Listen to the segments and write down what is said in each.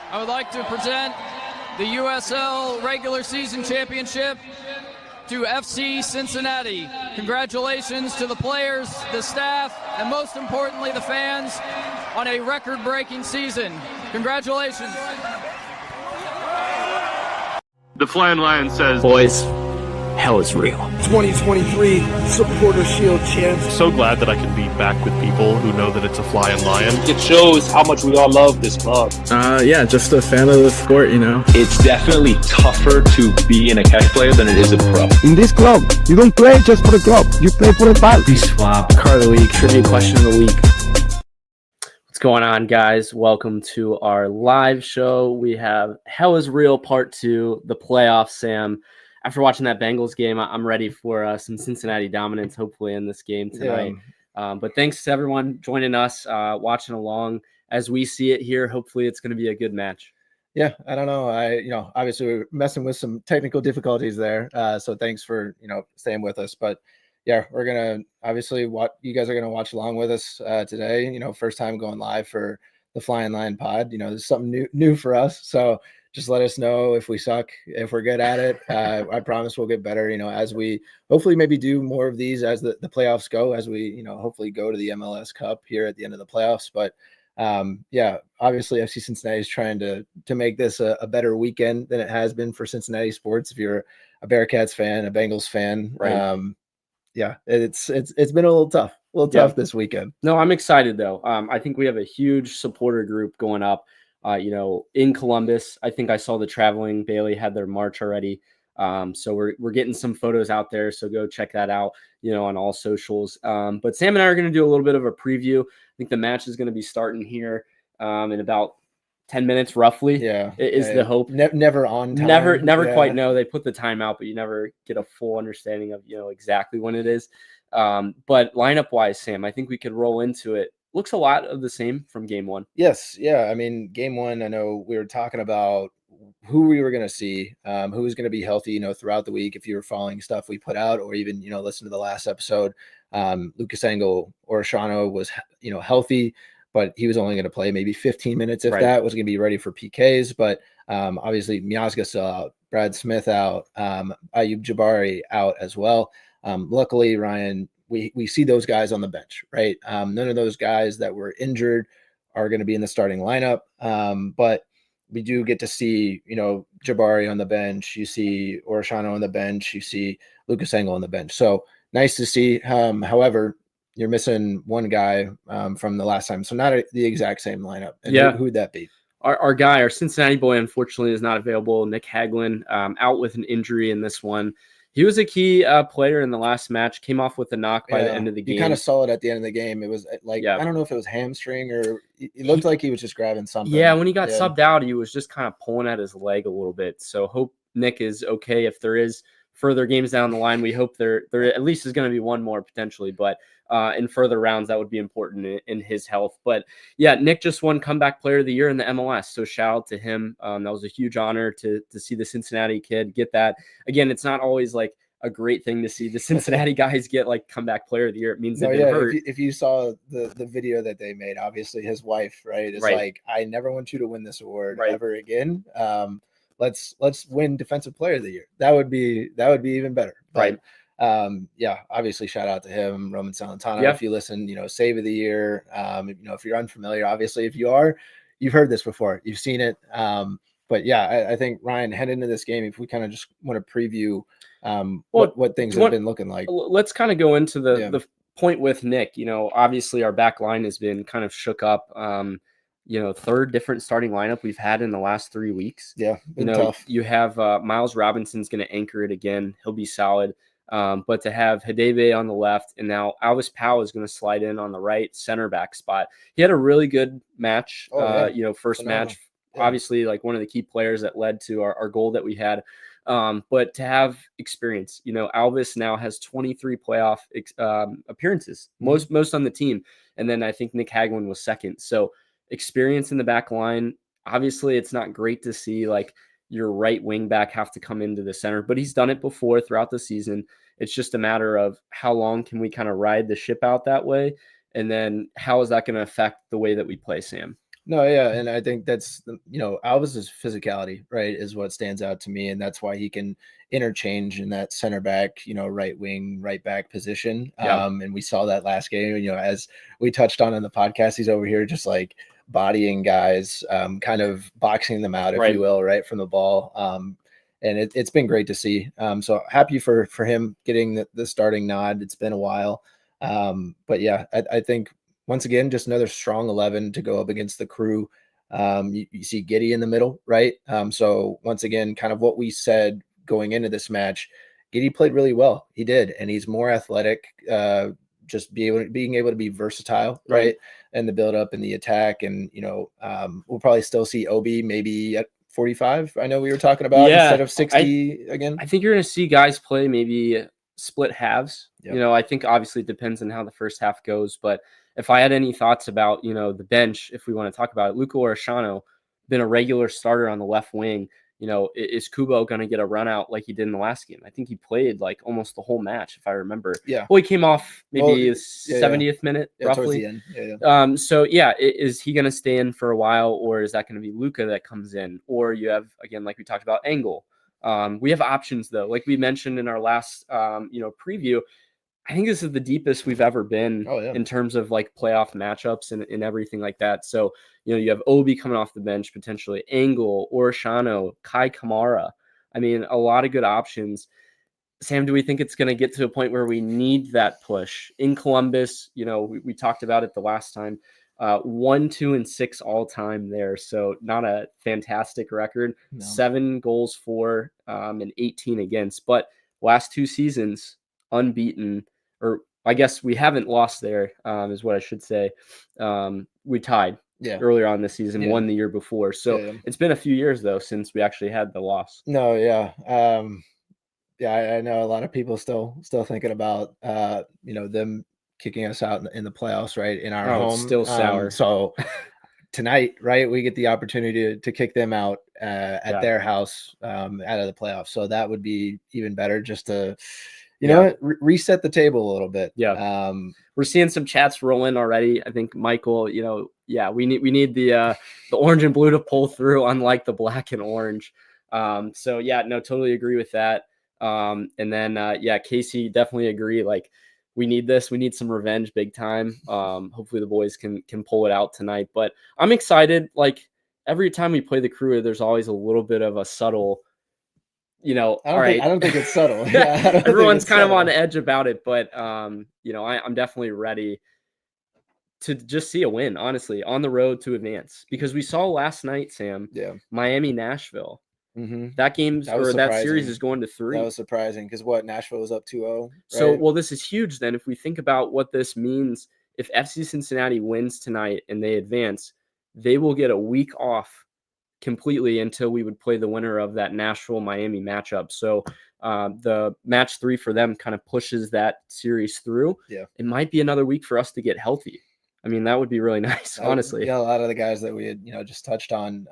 I would like to present the USL Regular Season Championship to FC Cincinnati. Congratulations to the players, the staff, and most importantly, the fans on a record-breaking season. Congratulations. The Flying Lion says, "Boys, hell is real." 2023 Supporter Shield champs. So glad that I can be back with people who know that it's a Flying Lion. It shows how much we all love this club. Yeah, just a fan of the sport, you know. It's definitely tougher to be in a cash player than it is a pro. In this club, you don't play just for the club. You play for the ball. Swap, car of the week, trivia question of the week. What's going on, guys? Welcome to our live show. We have Hell is Real Part 2, the playoffs, Sam. After watching that Bengals game, I'm ready for some Cincinnati dominance, hopefully, in this game tonight. Yeah. But thanks to everyone joining us, watching along as we see it here. Hopefully, it's going to be a good match. Yeah, I don't know. Obviously, we're messing with some technical difficulties there. So thanks for, staying with us. But yeah, we're going to obviously you guys are going to watch along with us today. First time going live for the Flying Lion pod. This is something new for us. So just let us know if we suck, if we're good at it. I promise we'll get better, as we hopefully maybe do more of these as the playoffs go, as we, hopefully go to the MLS Cup here at the end of the playoffs. But obviously FC Cincinnati is trying to make this a better weekend than it has been for Cincinnati sports. If you're a Bearcats fan, a Bengals fan, right. It's been a little tough this weekend. No, I'm excited though. I think we have a huge supporter group going up. In Columbus. I think I saw the Traveling Bailey had their march already. So we're getting some photos out there. So go check that out, on all socials. But Sam and I are going to do a little bit of a preview. I think the match is going to be starting here in about 10 minutes roughly. Yeah. Is the hope. Never on time. Never quite know. They put the time out, but you never get a full understanding of, exactly when it is. But lineup wise, Sam, I think we could roll into it. Looks a lot of the same from game one. Yes. Yeah. I mean, game one, I know we were talking about who we were going to see, who was going to be healthy, throughout the week. If you were following stuff we put out or even, listen to the last episode, Lucas Engel or Shano was, healthy, but he was only going to play maybe 15 minutes. If that was going to be ready for PKs. But obviously Miazga still out, Brad Smith out, Ayub Jabari out as well. Luckily, Ryan, we see those guys on the bench, right? None of those guys that were injured are going to be in the starting lineup. But we do get to see, Jabari on the bench. You see Orishano on the bench. You see Lucas Engel on the bench. So nice to see. However, you're missing one guy from the last time. So not the exact same lineup. And who'd that be? Our Cincinnati boy, unfortunately, is not available. Nick Haglin out with an injury in this one. He was a key player in the last match, came off with a knock by the end of the game. You kind of saw it at the end of the game. It was I don't know if it was hamstring or it looked like he was just grabbing something. Yeah, when he got subbed out, he was just kind of pulling at his leg a little bit. So hope Nick is okay. If there is further games down the line, we hope there at least is going to be one more potentially. But in further rounds, that would be important in his health. But yeah, Nick just won Comeback Player of the Year in the MLS. So shout out to him. That was a huge honor to see the Cincinnati kid get that. Again, it's not always like a great thing to see the Cincinnati guys get like Comeback Player of the Year. It means they've been hurt. If you saw the video that they made, obviously his wife, right, is like, I never want you to win this award ever again. Let's win Defensive Player of the Year. That would be even better. But, obviously shout out to him, Roman Celentano. If you listen, Save of the Year. If you're unfamiliar, obviously if you are, you've heard this before, you've seen it. But I think Ryan, head into this game, if we kind of just want to preview what things have been looking like. Let's kind of go into the point with Nick. Obviously our back line has been kind of shook up. Third different starting lineup we've had in the last 3 weeks. Yeah, tough. You have Miles Robinson's going to anchor it again. He'll be solid. But to have Hidebe on the left and now Alvis Powell is going to slide in on the right center back spot. He had a really good match. First match. Obviously, like one of the key players that led to our goal that we had. But to have experience, Alvis now has 23 playoff appearances, most on the team. And then I think Nick Haglin was second. So experience in the back line. Obviously, it's not great to see like your right wing back have to come into the center, but he's done it before throughout the season. It's just a matter of how long can we kind of ride the ship out that way. And then how is that going to affect the way that we play, Sam? No, yeah, and I think that's Alves's physicality, right, is what stands out to me, and that's why he can interchange in that center back, right wing, right back position. Yeah. And we saw that last game. As we touched on in the podcast, he's over here just like bodying guys, kind of boxing them out, if you will, right from the ball. And it's been great to see. So happy for him getting the starting nod. It's been a while, but yeah, I think. Once again, just another strong 11 to go up against the Crew. You see Giddey in the middle, right? So once again, kind of what we said going into this match, Giddey played really well. He did, and he's more athletic. Just being able to be versatile, right? And the build up and the attack, and we'll probably still see Obi maybe at 45. I know we were talking about instead of 60 again. I think you're going to see guys play maybe split halves. Yep. I think obviously it depends on how the first half goes, but if I had any thoughts about, the bench, if we want to talk about it, Luca Orishano, been a regular starter on the left wing. Is Kubo going to get a run out like he did in the last game? I think he played like almost the whole match, if I remember. Yeah. Well, he came off maybe 70th minute, towards roughly. the end. So yeah, is he going to stay in for a while, or is that going to be Luca that comes in? Or you have, again, like we talked about, Engel. We have options though, like we mentioned in our last, preview. I think this is the deepest we've ever been in terms of like playoff matchups and everything like that. So, you have Obi coming off the bench, potentially Engel, Orishano, Kai Kamara. I mean, a lot of good options. Sam, do we think it's going to get to a point where we need that push in Columbus? We talked about it the last time, 1, 2, and 6 all time there. So not a fantastic record, 7 goals for, and 18 against, but last 2 seasons unbeaten. Or I guess we haven't lost there, is what I should say. We tied earlier on this season, won the year before. So it's been a few years, though, since we actually had the loss. No, yeah. I know a lot of people still thinking about, them kicking us out in the playoffs, right, in our home. It's still sour. So tonight, right, we get the opportunity to kick them out at their house out of the playoffs. So that would be even better, just to reset the table a little bit. We're seeing some chats roll in already. I think Michael, we need the orange and blue to pull through, unlike the black and orange. Totally agree with that. And then Casey, definitely agree. Like, we need this. We need some revenge big time. Hopefully the boys can pull it out tonight. But I'm excited. Like, every time we play the Crew, there's always a little bit of a subtle, I don't think it's subtle. Everyone's kind of on edge about it, but I'm definitely ready to just see a win, honestly, on the road to advance, because we saw last night, Sam, Miami, Nashville. That game that series is going to 3. That was surprising, because Nashville was up 2-0. Right? So, well, this is huge then. If we think about what this means, if FC Cincinnati wins tonight and they advance, they will get a week off completely until we would play the winner of that Nashville-Miami matchup. So the match 3 for them kind of pushes that series through. It might be another week for us to get healthy. I mean, that would be really nice, honestly. A lot of the guys that we had, just touched on,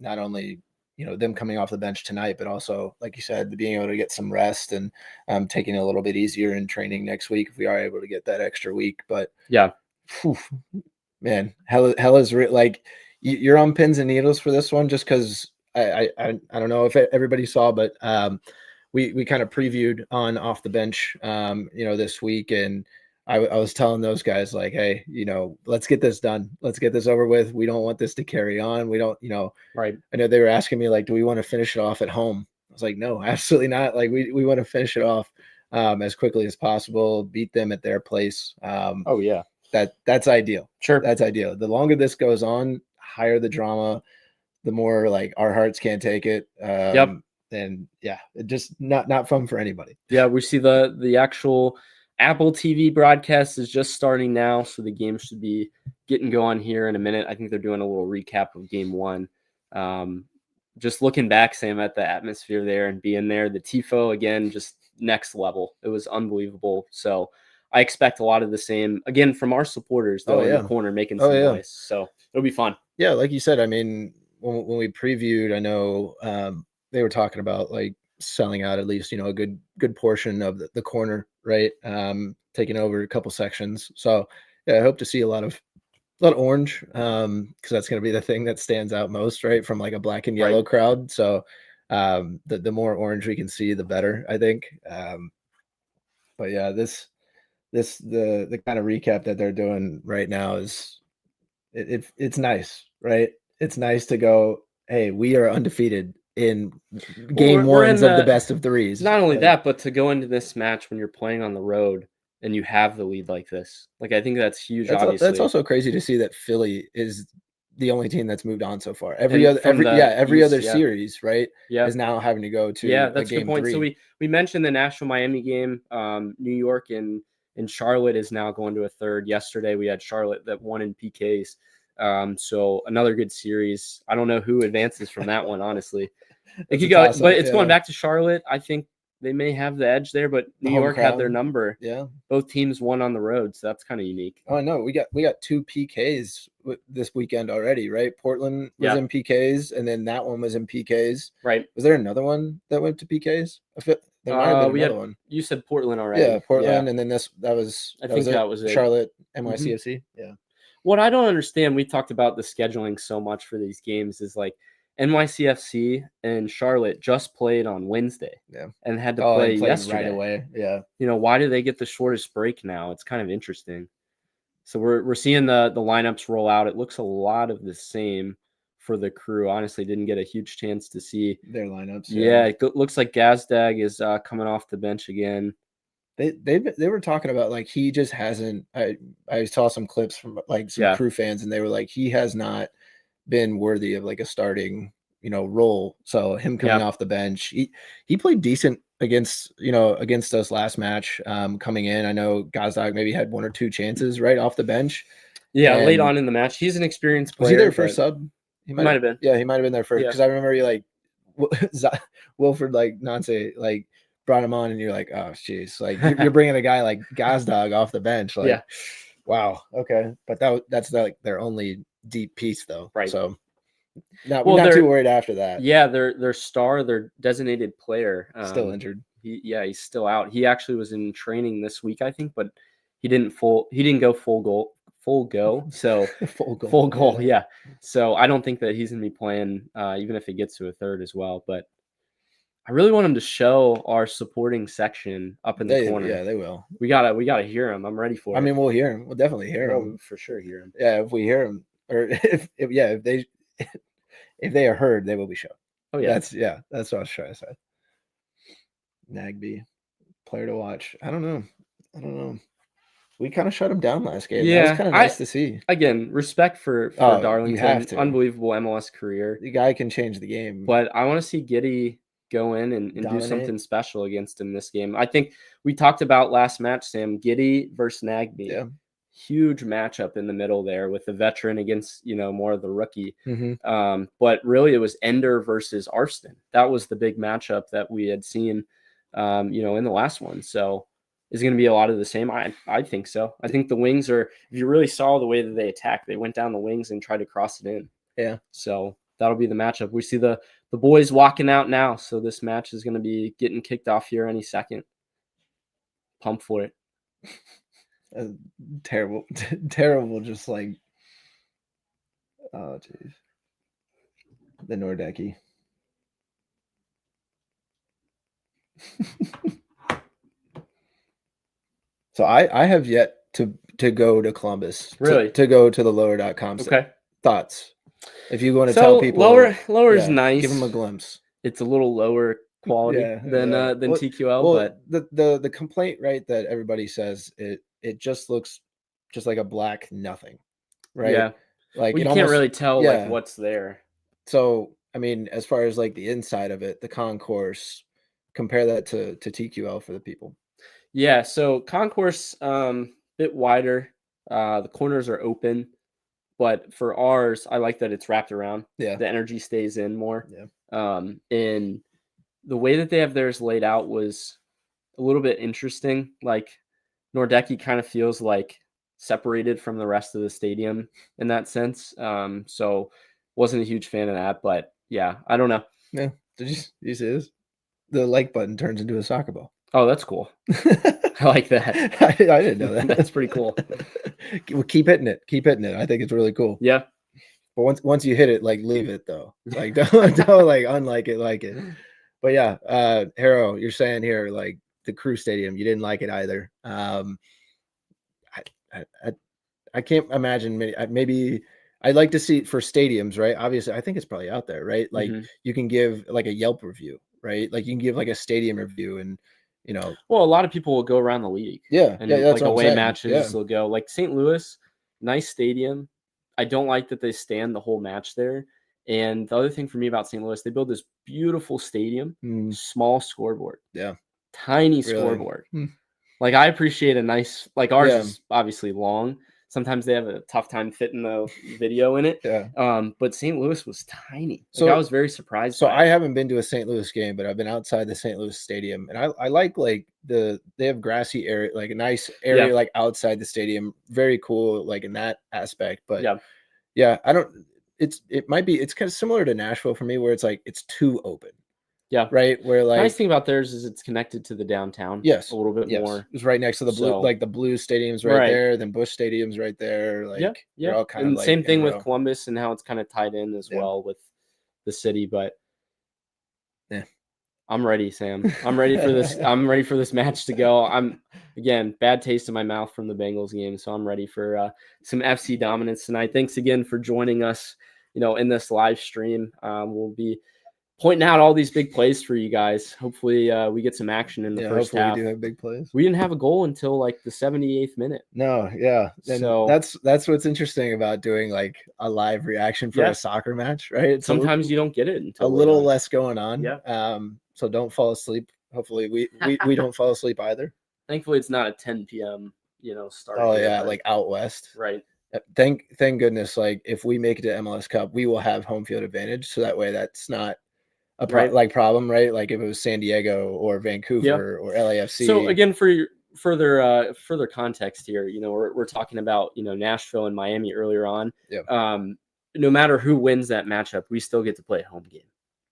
not only, them coming off the bench tonight, but also, like you said, being able to get some rest and taking it a little bit easier in training next week if we are able to get that extra week. But man, hell is like, you're on pins and needles for this one, just because I don't know if everybody saw, but we kind of previewed on Off the Bench, this week, and I was telling those guys, like, hey, let's get this done. Let's get this over with. We don't want this to carry on. We don't, right. I know they were asking me, like, do we want to finish it off at home? I was like, no, absolutely not. Like, we want to finish it off as quickly as possible, beat them at their place. That's ideal. Sure. That's ideal. The longer this goes on, higher the drama, the more like our hearts can't take it. And it just not fun for anybody. We see the actual Apple TV broadcast is just starting now, so the game should be getting going here in a minute. I think they're doing a little recap of game 1. Just looking back, Sam, at the atmosphere there and being there, the tifo again, just next level. It was unbelievable. So I expect a lot of the same again from our supporters though, in the corner making some noise. So it'll be fun. Yeah, like you said, I mean, when we previewed, I know they were talking about like selling out at least, a good portion of the corner, right? Taking over a couple sections. So I hope to see a lot of a lot of orange, because that's going to be the thing that stands out most, right, from like a black and yellow crowd. So the more orange we can see, the better, I think. But yeah, the kind of recap that they're doing right now is it's nice, right? It's nice to go, hey, we are undefeated in game we're ones in of the best of threes. Not only Like, that, but to go into this match when you're playing on the road and you have the lead like this, like I think that's huge. Obviously, that's also crazy to see that Philly is the only team that's moved on so far. Every And from every the other East, series, right, yeah, is now having to go to that's a good game point. 3. So we mentioned the Nashville Miami game. New York and Charlotte is now going to a third. Yesterday we had Charlotte that won in PKs. So another good series. I don't know who advances from that one, honestly. It could go, but it's going back to Charlotte. I think they may have the edge there, but New York had their number. Yeah, both teams won on the road, so that's kind of unique. Oh, I know. We got 2 PKs this weekend already, right? Portland was in PKs, and then that one was in PKs. Right. Was there another one that went to PKs? There might have been another one. You said Portland already. Yeah, Portland, and then that was it. Charlotte, NYCFC. Yeah. What I don't understand, we talked about the scheduling so much for these games, is like NYCFC and Charlotte just played on Wednesday. Yeah. And had to play yesterday. Right away. Yeah. Why do they get the shortest break now? It's kind of interesting. So we're seeing the lineups roll out. It looks a lot of the same for the Crew. Honestly, didn't get a huge chance to see their lineups. Yeah, it looks like Gazdag is coming off the bench again. They were talking about like he just hasn't. I saw some clips from like some Crew fans, and they were like he has not been worthy of like a starting role. So him coming off the bench, he played decent against us last match. Coming in, I know Gazdag maybe had 1 or 2 chances right off the bench. Yeah, late on in the match, he's an experienced player. Was he their first sub? He might have been. Yeah, he might have been there first because I remember you like Wilfred like Nance like brought him on, and you're like, oh jeez, like you're bringing a guy like Gazdag off the bench, like wow, okay, but that's like their only deep piece though, right? So we're not too worried after that. Yeah, their star, their designated player, still injured. He's still out. He actually was in training this week, I think, but he didn't go full go. So full goal. Yeah. So I don't think that he's gonna be playing, even if it gets to a third as well. But I really want him to show our supporting section up in the corner. Yeah, they will. We gotta hear him. I'm ready for it. I mean, we'll hear him. We'll definitely hear him. We'll for sure hear him. Yeah, if we hear him, or if they are heard, they will be shown. Oh yeah, that's what I was trying to say. Nagby, player to watch. I don't know. We kind of shut him down last game. Yeah, that was kind of nice to see. Again, respect for Darlington. You have to. Unbelievable MLS career. The guy can change the game. But I want to see Giddy go in and do something special against him this game. I think we talked about last match, Sam, Giddy versus Nagby. Yeah. Huge matchup in the middle there with the veteran against, more of the rookie. Mm-hmm. But really it was Ender versus Arston. That was the big matchup that we had seen, in the last one. So is going to be a lot of the same. I think so. I think the wings are, if you really saw the way that they attacked, they went down the wings and tried to cross it in. Yeah. So that'll be the matchup. We see the boys walking out now. So this match is going to be getting kicked off here any second. Pump for it. Terrible. Just like, oh geez. The Nordecki. So I have yet to go to Columbus. Really? To go to the lower.com. Okay. Thoughts? If you want to tell people, lower is nice. Give them a glimpse. It's a little lower quality than TQL, but the complaint, right, that everybody says it just looks just like a black nothing, right? Yeah. Like you can't really tell like what's there. So I mean, as far as like the inside of it, the concourse, compare that to TQL for the people. Yeah, so concourse bit wider. The corners are open, but for ours, I like that it's wrapped around. Yeah, the energy stays in more. Yeah. And the way that they have theirs laid out was a little bit interesting. Like Nordecki kind of feels like separated from the rest of the stadium in that sense. So wasn't a huge fan of that, but yeah, I don't know. Yeah. Did you see this? The like button turns into a soccer ball. Oh, that's cool. I like that. I didn't know that. That's pretty cool. Well, keep hitting it. Keep hitting it. I think it's really cool. Yeah. But once you hit it, like leave it though. Like don't like unlike it, like it. But yeah, Harrow, you're saying here like the Crew Stadium, you didn't like it either. I can't imagine maybe I'd like to see it for stadiums, right? Obviously, I think it's probably out there, right? Like you can give like a Yelp review, right? Like you can give like a stadium review, and well, a lot of people will go around the league. Yeah, and that's like what I'm away saying. matches, Yeah. they'll go like St. Louis, nice stadium. I don't like that they stand the whole match there. And the other thing for me about St. Louis, they build this beautiful stadium, small scoreboard. Yeah. Tiny Really? scoreboard. Like I appreciate a nice, like ours Yeah. is obviously long. Sometimes they have a tough time fitting the video in it. Yeah. But St. Louis was tiny. So I was very surprised. So by I it. haven't been to a St. Louis game, but I've been outside the St. Louis stadium, and I like they have grassy area, like a nice area like outside the stadium. Very cool, like in that aspect. But yeah, I don't. It's kind of similar to Nashville for me, where it's like it's too open. Yeah. Right. Where like nice thing about theirs is it's connected to the downtown. Yes. A little bit more. It's right next to the blue, So- like the Blue Stadium's right there. Then Busch Stadium's right there. Like they're all kind and of like same in thing a with row. Columbus and how it's kind of tied in as well with the city. But yeah, I'm ready, Sam. I'm ready for this. I'm ready for this match to go. I'm again bad taste in my mouth from the Bengals game, so I'm ready for some FC dominance tonight. Thanks again for joining us. In this live stream, we'll be pointing out all these big plays for you guys. Hopefully, we get some action in the first half. We do have big plays. We didn't have a goal until like the 78th minute. No, yeah. And So- that's what's interesting about doing like a live reaction for a soccer match, right? It's Sometimes you don't get it until a we're little done. less going on. Yeah. So don't fall asleep. Hopefully we don't fall asleep either. Thankfully, it's not a 10 p.m. Start. Oh here, yeah, but- like out west. right. Thank goodness, like if we make it to MLS Cup, we will have home field advantage. So that way that's not a problem, right? Like if it was San Diego or Vancouver or LAFC. So again, for your further context here, we're talking about Nashville and Miami earlier on. Yeah. No matter who wins that matchup, we still get to play a home game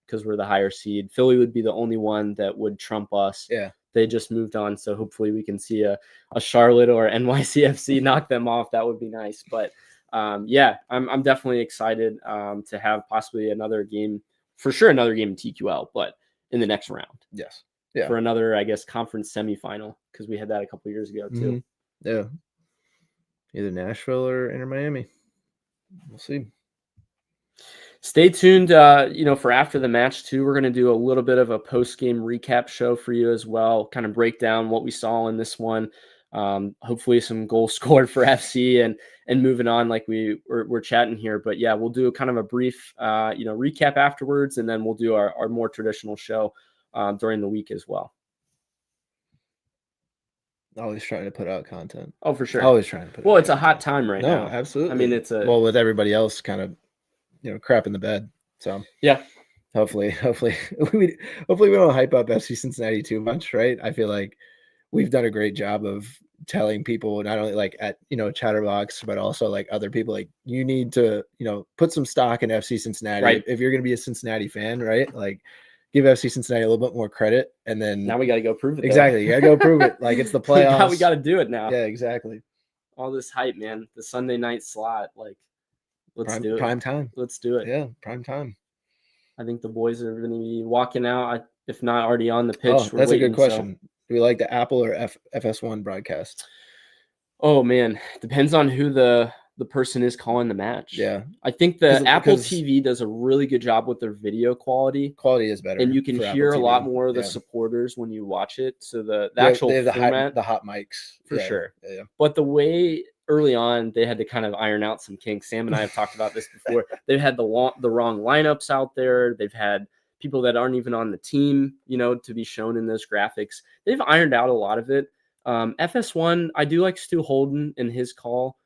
because we're the higher seed. Philly would be the only one that would trump us. Yeah. They just moved on, so hopefully we can see a Charlotte or NYCFC knock them off. That would be nice. But I'm definitely excited to have possibly another game, for sure another game in TQL, but in the next round. Yes. Yeah. For another, I guess, conference semifinal, because we had that a couple years ago too. Yeah. Either Nashville or Inter Miami. We'll see. Stay tuned, for after the match too. We're going to do a little bit of a post-game recap show for you as well, kind of break down what we saw in this one. Hopefully some goals scored for FC and moving on like we're chatting here. But yeah, we'll do kind of a brief, recap afterwards, and then we'll do our more traditional show during the week as well. Always trying to put out content. Oh, for sure. Always trying to put Well, out it's a hot time right now. No, absolutely. I mean, it's with everybody else kind of, crap in the bed. So yeah. Hopefully we don't hype up FC Cincinnati too much, right? I feel like we've done a great job of telling people, not only like at Chatterbox, but also like other people, like you need to put some stock in FC Cincinnati, right? If you're going to be a Cincinnati fan, right? Like give FC Cincinnati a little bit more credit, and then now we got to go prove it. Exactly, you got to go prove it. Like it's the playoffs. we got to do it now. Yeah, exactly. All this hype, man. The Sunday night slot, like. Let's do it. Prime time. Let's do it. Yeah, prime time. I think the boys are going to be walking out, if not already on the pitch. Oh, that's a good question. Do we like the Apple or FS1 broadcast? Oh, man. Depends on who the person is calling the match. Yeah. I think the Apple TV does a really good job with their video quality. Quality is better. And you can hear a lot more of the supporters when you watch it. So the actual they have format. the hot mics. For sure. Yeah. But the way early on, they had to kind of iron out some kinks. Sam and I have talked about this before. They've had the wrong lineups out there. They've had people that aren't even on the team, to be shown in those graphics. They've ironed out a lot of it. FS1, I do like Stu Holden in his call,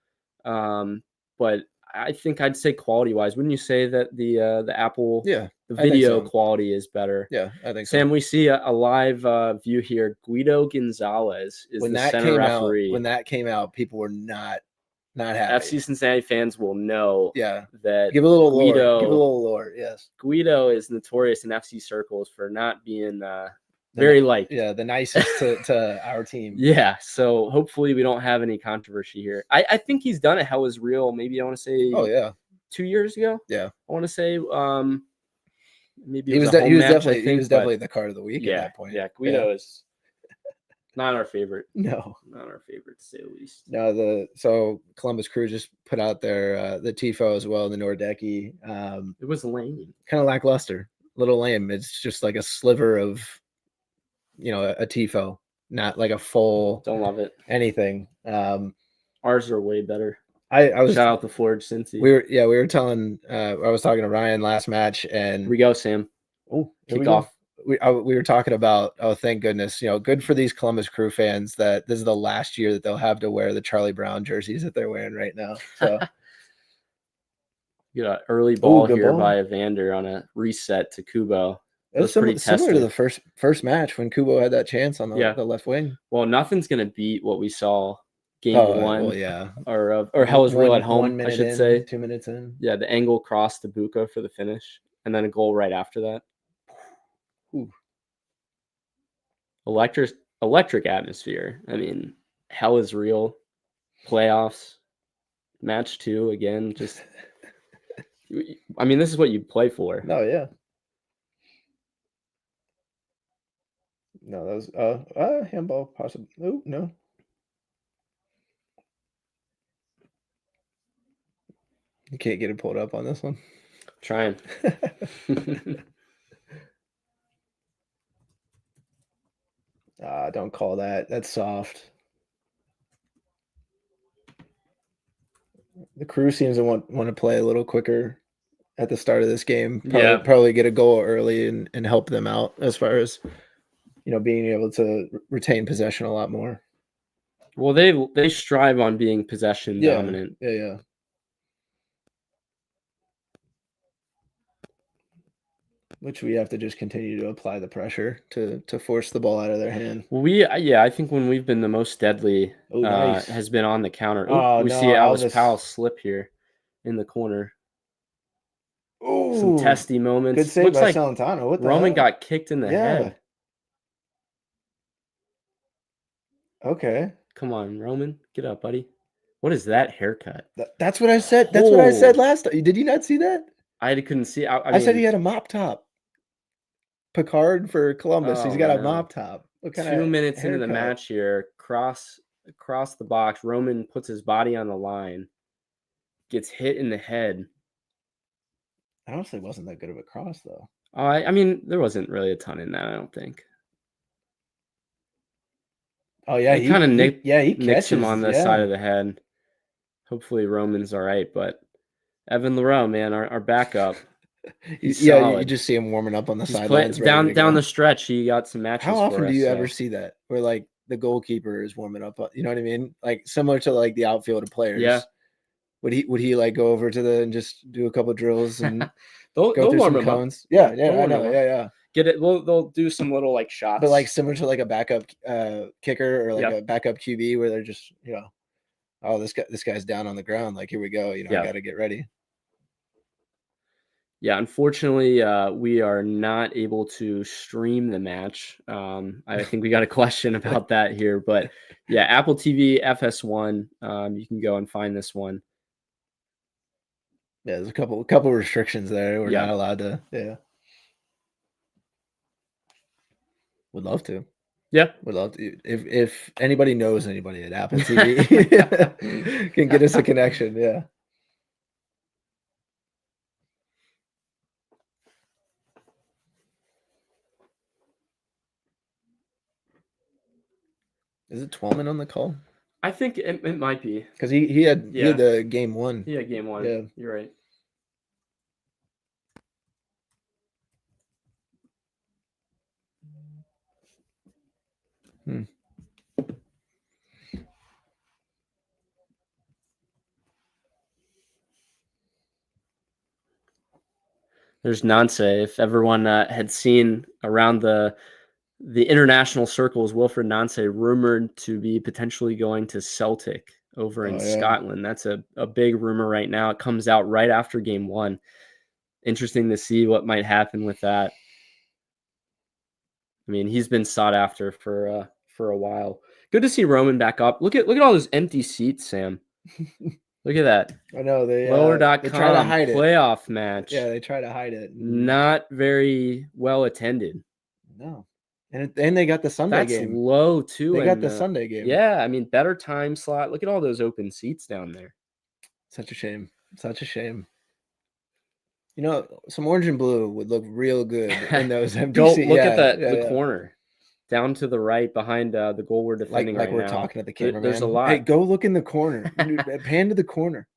but I think I'd say quality-wise, wouldn't you say that the Apple, the video quality is better? Yeah, I think so. Sam, we see a live view here. Guido Gonzalez is the center referee. When that came out, people were not happy. FC Cincinnati fans will know that give a little Guido, lore. Give a little lore, yes. Guido is notorious in FC circles for not being very liked. Yeah, the nicest to our team. Yeah, so hopefully we don't have any controversy here. I think he's done it. Hell is real. Maybe I want to say Oh yeah, 2 years ago. yeah. I want to say maybe He it was was a home match, definitely the card of the week yeah, at that point. yeah. Guido is not our favorite. No, not our favorite to say the least. No, so Columbus Crew just put out their the tifo as well, the Nordecki. It was lame, kind of lackluster, a little lame. It's just like a sliver of, a tifo, not like a full. Don't love it. Anything. Ours are way better. I was shout out the Forge Cincy. We were telling. I was talking to Ryan last match, and here we go, Sam. Oh, kickoff. We were talking about, oh, thank goodness, good for these Columbus Crew fans that this is the last year that they'll have to wear the Charlie Brown jerseys that they're wearing right now. So you got an early ball here ball. by Evander on a reset to Kubo. It was similar to the first match when Kubo had that chance on the left wing. Well, nothing's gonna beat what we saw game one. Well, yeah, or Hell is Real at home, I should say. 2 minutes in. Yeah, the angle cross to Buka for the finish, and then a goal right after that. Ooh. Electric atmosphere. I mean, Hell is Real, playoffs, match 2 again. Just, I mean, this is what you play for. No, yeah. No, that was handball possible. Oh, no. You can't get it pulled up on this one. Trying. Don't call that. That's soft. The Crew seems to want to play a little quicker at the start of this game. Probably get a goal early and help them out as far as being able to retain possession a lot more. Well, they strive on being possession dominant. Yeah. Which we have to just continue to apply the pressure to force the ball out of their hand. Well, I think when we've been the most deadly has been on the counter. We see Alvis Powell slip here in the corner. Oh, some testy moments. Good save Looks by like Celentano. What the Roman hell? got kicked in the head. Okay. Come on, Roman. Get up, buddy. What is that haircut? That's what I said. That's what I said last time. Did you not see that? I couldn't see. I mean, said he had a mop top. Picard for Columbus. He's got a no. mop top. What kind 2 of minutes into the haircut? match here, across the box, Roman puts his body on the line, gets hit in the head. Honestly, wasn't that good of a cross though. I mean, there wasn't really a ton in that, I don't think. Oh yeah, he kind of nicks him on the yeah. side of the head. Hopefully Roman's all right, but Evan Leroux, man, our backup. You just see him warming up on the sidelines. Down the stretch, he got some matches. How often do you ever see that? Where like the goalkeeper is warming up? You know what I mean? Like similar to like the outfield players. Yeah. Would he like go over to and just do a couple drills and they'll go through warm some him cones? up. Yeah, I know. Yeah. Get it? They'll do some little like shots, but like similar to like a backup kicker or like a backup QB where they're just oh, this guy's down on the ground. Like here we go. I got to get ready. Yeah, unfortunately, we are not able to stream the match. I think we got a question about that here, but yeah, Apple TV FS1. You can go and find this one. Yeah, there's a couple restrictions there. We're not allowed to. Yeah, would love to. Yeah, would love to. If anybody knows anybody at Apple TV, can get us a connection. Yeah. Is it Twellman on the call? I think it might be because he had the game one. Yeah, game one. Yeah, you're right. There's Nance. If everyone had seen around the international circles, Wilfred Nance rumored to be potentially going to Celtic over in Scotland. That's a big rumor right now. It comes out right after game one. Interesting to see what might happen with that. I mean, he's been sought after for a while. Good to see Roman back up. Look at all those empty seats, Sam. Look at that. I know Lower.com they try to hide playoff match. Yeah, they try to hide it. Not very well attended. No. And they got the Sunday That's game. low too. They got the Sunday game. Yeah, I mean, better time slot. Look at all those open seats down there. Such a shame. Such a shame. You know, some orange and blue would look real good in those empty seats. Look at the corner. Down to the right behind the goal we're defending like right we're now. talking at the cameraman. There's a lot. Hey, go look in the corner. Pan to the corner.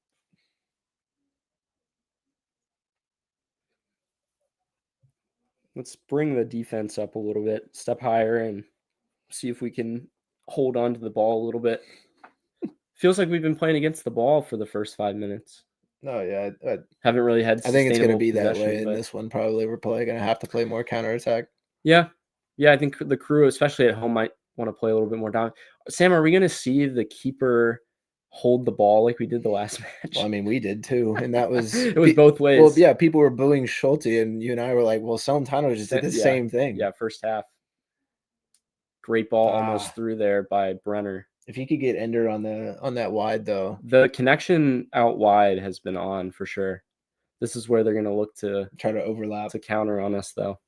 Let's bring the defense up a little bit, step higher, and see if we can hold on to the ball a little bit. Feels like we've been playing against the ball for the first 5 minutes. No, yeah. Haven't really had. I think it's going to be that possession, way in this one. Probably we're probably going to have to play more counterattack. Yeah. I think the crew, especially at home, might want to play a little bit more down. Sam, are we going to see the keeper hold the ball like we did the last match? Well, I mean, we did too, and that was it was both ways. Well, yeah, people were booing Schulte, and you and I were like, "Well, Celentano just did the same thing." Yeah, first half. Great ball almost through there by Brenner. If he could get Ender on that wide, though, the connection out wide has been on for sure. This is where they're going to look to try to overlap to counter on us, though.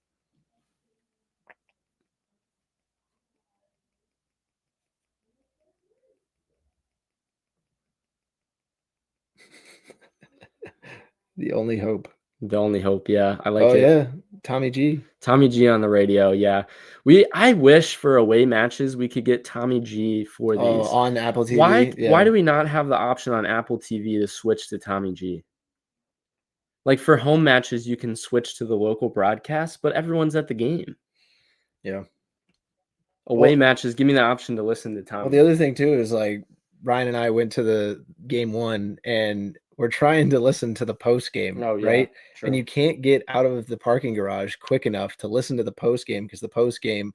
The only hope. Yeah. I like it. Oh, yeah. Tommy G on the radio, yeah. I wish for away matches we could get Tommy G for these. On Apple TV. Why do we not have the option on Apple TV to switch to Tommy G? Like for home matches, you can switch to the local broadcast, but everyone's at the game. Yeah. Away matches, give me the option to listen to Tommy. Well, the other thing too is like Ryan and I went to the game one and we're trying to listen to the post game, right? Sure. And you can't get out of the parking garage quick enough to listen to the post game because the post game,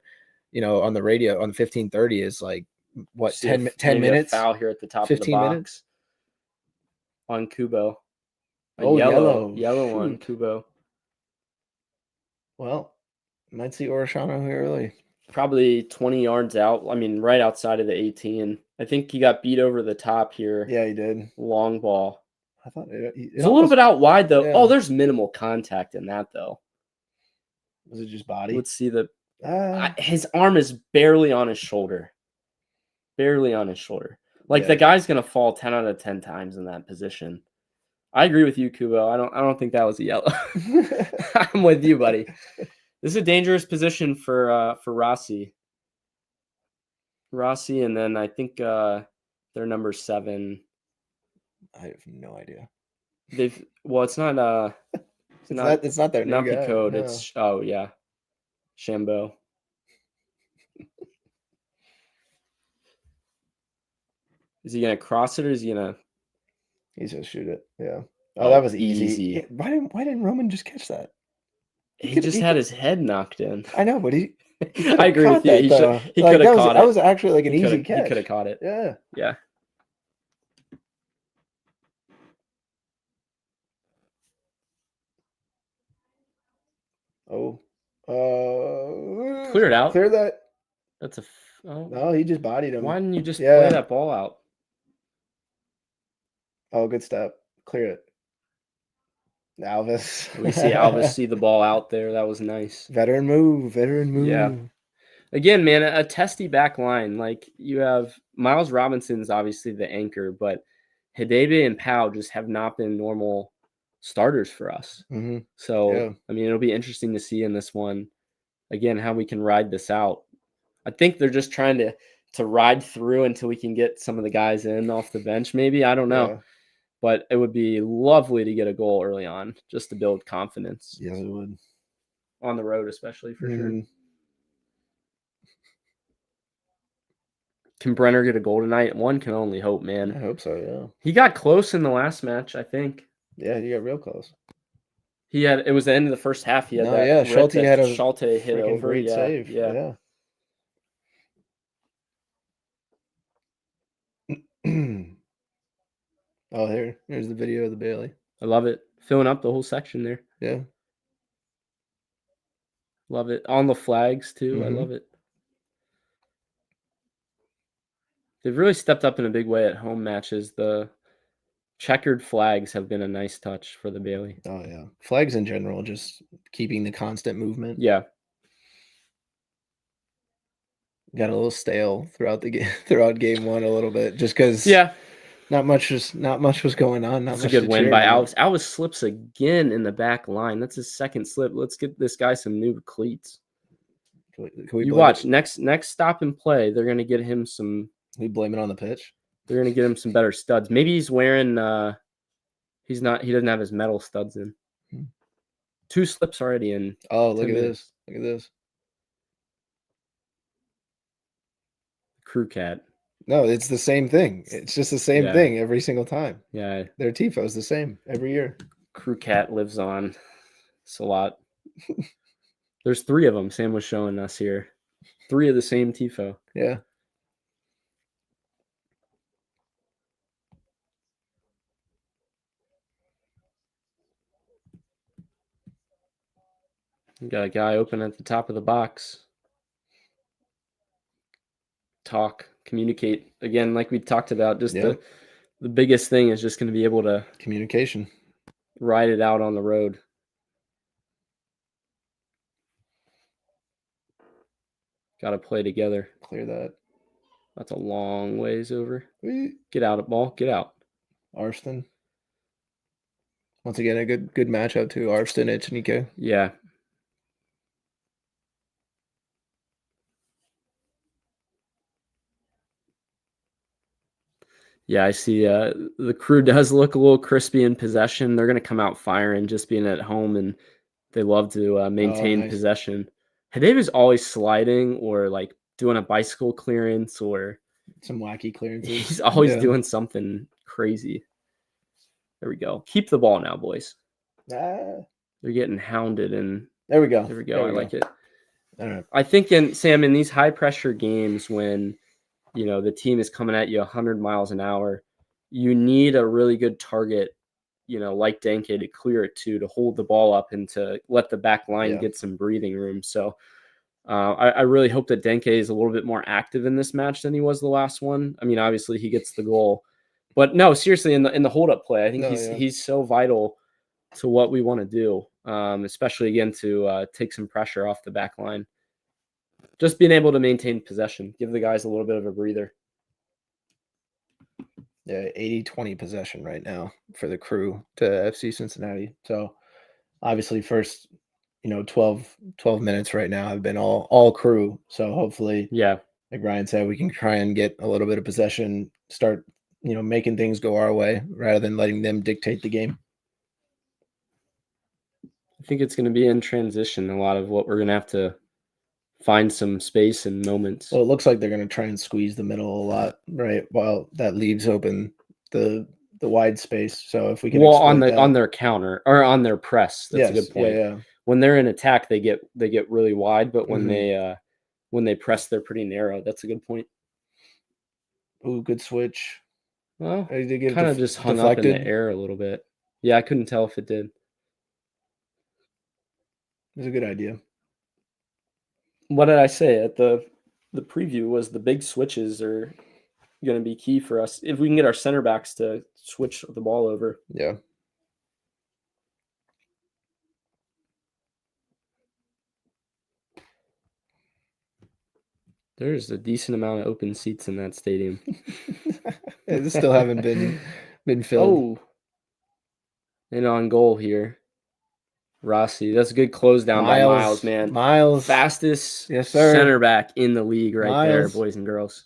on the radio on 1530 is like what 10 minutes. Foul here at the top 15 of the box minutes? On Kubo. Yellow on Kubo. Well, might see Orishano here early. Probably 20 yards out. I mean, right outside of the 18. I think he got beat over the top here. Yeah, he did. Long ball. I thought it's a little bit out wide, though. Yeah. Oh, there's minimal contact in that, though. Was it just body? Let's see his arm is barely on his shoulder. Barely on his shoulder. Like the guy's gonna fall 10 out of 10 times in that position. I agree with you, Kubo. I don't think that was a yellow. I'm with you, buddy. This is a dangerous position for Rossi. Rossi, and then I think they're number 7. I have no idea. It's not it's not their not new the guy. code. No. It's Shambo. Is he gonna cross it or is he gonna? He's gonna shoot it. Yeah. Oh, that was easy. Why didn't Roman just catch that? He just had his head knocked in. I know, but he I agree with you. He could have caught it. That was actually like an easy catch. He could have caught it. Yeah. Yeah. Oh. Clear it out. Clear that. That's No, he just bodied him. Why didn't you just play that ball out? Oh, good step. Clear it. Alvis. We see Alvis see the ball out there. That was nice. Veteran move. Yeah. Again, man, a testy back line. Like you have Miles Robinson's obviously the anchor, but Hidebe and Powell just have not been normal starters for us. Mm-hmm. So, I mean, it'll be interesting to see in this one, again, how we can ride this out. I think they're just trying to ride through until we can get some of the guys in off the bench, maybe. I don't know. Yeah. But it would be lovely to get a goal early on just to build confidence. Yes, it would. On the road, especially, for sure. Can Brenner get a goal tonight? One can only hope, man. I hope so, yeah. He got close in the last match, I think. Yeah, he got real close. It was the end of the first half. He had Schulte had a Schulte hit over. Great save. Yeah. Oh, here's the video of the Bailey. I love it. Filling up the whole section there. Yeah. Love it. On the flags, too. I Mhm. love it. They've really stepped up in a big way at home matches. The checkered flags have been a nice touch for the Bailey. Oh, yeah. Flags in general, just keeping the constant movement. Yeah. Got a little stale throughout the game, throughout game one a little bit, just because Yeah. not much was going on. Not That's a much good to win cheer by about. Alves. Alves slips again in the back line. That's his second slip. Let's get this guy some new cleats. Can we You blame watch it? next stop and play. They're gonna get him some. We blame it on the pitch. They're gonna get him some better studs. Maybe he's wearing. He doesn't have his metal studs in. 2 slips already in. Oh, look 10 at minutes. this! Look at this! Crew cat. No, it's the same thing. It's just the same Yeah. thing every single time. Yeah. Their tifo is the same every year. Crew cat lives on. It's a lot. There's 3 of them. Sam was showing us here. 3 of the same tifo. Yeah. You got a guy open at the top of the box. Talk, communicate. Again, like we talked about, just Yeah. the biggest thing is just going to be able to Communication. ride it out on the road. Got to play together. Clear that. That's a long ways over. Whee! Get out of ball. Get out. Arston. Once again, a good matchup too. Arston, Echenike. Yeah. Yeah, I see. The Crew does look a little crispy in possession. They're going to come out firing, just being at home, and they love to maintain nice. possession. Hidave's always sliding or like doing a bicycle clearance, or Some wacky clearances. he's always Yeah. doing something crazy. There we go. Keep the ball now, boys. Ah, They're getting hounded, and there we go. there we go. I like it. All right. I think in these high pressure games when the team is coming at you 100 miles an hour, you need a really good target, like Denke to clear it to hold the ball up and to let the back line get some breathing room. So I really hope that Denke is a little bit more active in this match than he was the last one. I mean, obviously he gets the goal, but no, seriously, in the hold up play, I think he's so vital to what we want to do, especially again to take some pressure off the back line. Just being able to maintain possession, give the guys a little bit of a breather. Yeah, 80-20 possession right now for the Crew to FC Cincinnati. So obviously first, 12 minutes right now have been all Crew. So hopefully, like Ryan said, we can try and get a little bit of possession, start, making things go our way rather than letting them dictate the game. I think it's going to be in transition, a lot of what we're going to have to find some space and moments. Well, it looks like they're going to try and squeeze the middle a lot, right? While that leaves open the wide space. So if we can, on their counter or on their press, that's a good point. Yeah. When they're in attack, they get really wide, but when they press, they're pretty narrow. That's a good point. Ooh, good switch. Well, kind of just hung up in the air a little bit. Yeah, I couldn't tell if it did. It was a good idea. What did I say at the preview was the big switches are going to be key for us if we can get our center backs to switch the ball over. Yeah. There's a decent amount of open seats in that stadium. They still haven't been filled. Oh, and on goal here, Rossi. That's a good close down by Miles, man. Miles. Fastest Yes, sir. center back in the league right there, Miles. boys and girls.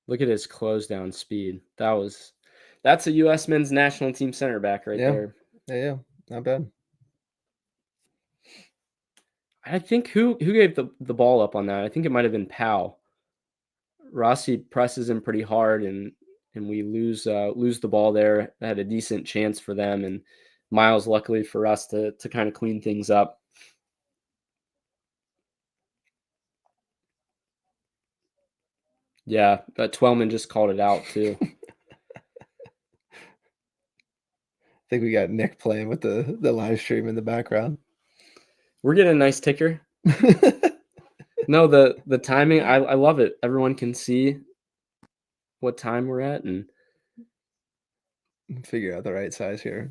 Look at his close down speed. That's a U.S. men's national team center back right there. Yeah, not bad. I think who gave the ball up on that? I think it might have been Powell. Rossi presses him pretty hard, and we lose the ball there. Had a decent chance for them, and Miles, luckily for us, to kind of clean things up. Yeah, but Twellman just called it out too. think we got Nick playing with the live stream in the background. We're getting a nice ticker. No, the timing, I love it. Everyone can see what time we're at and figure out the right size here.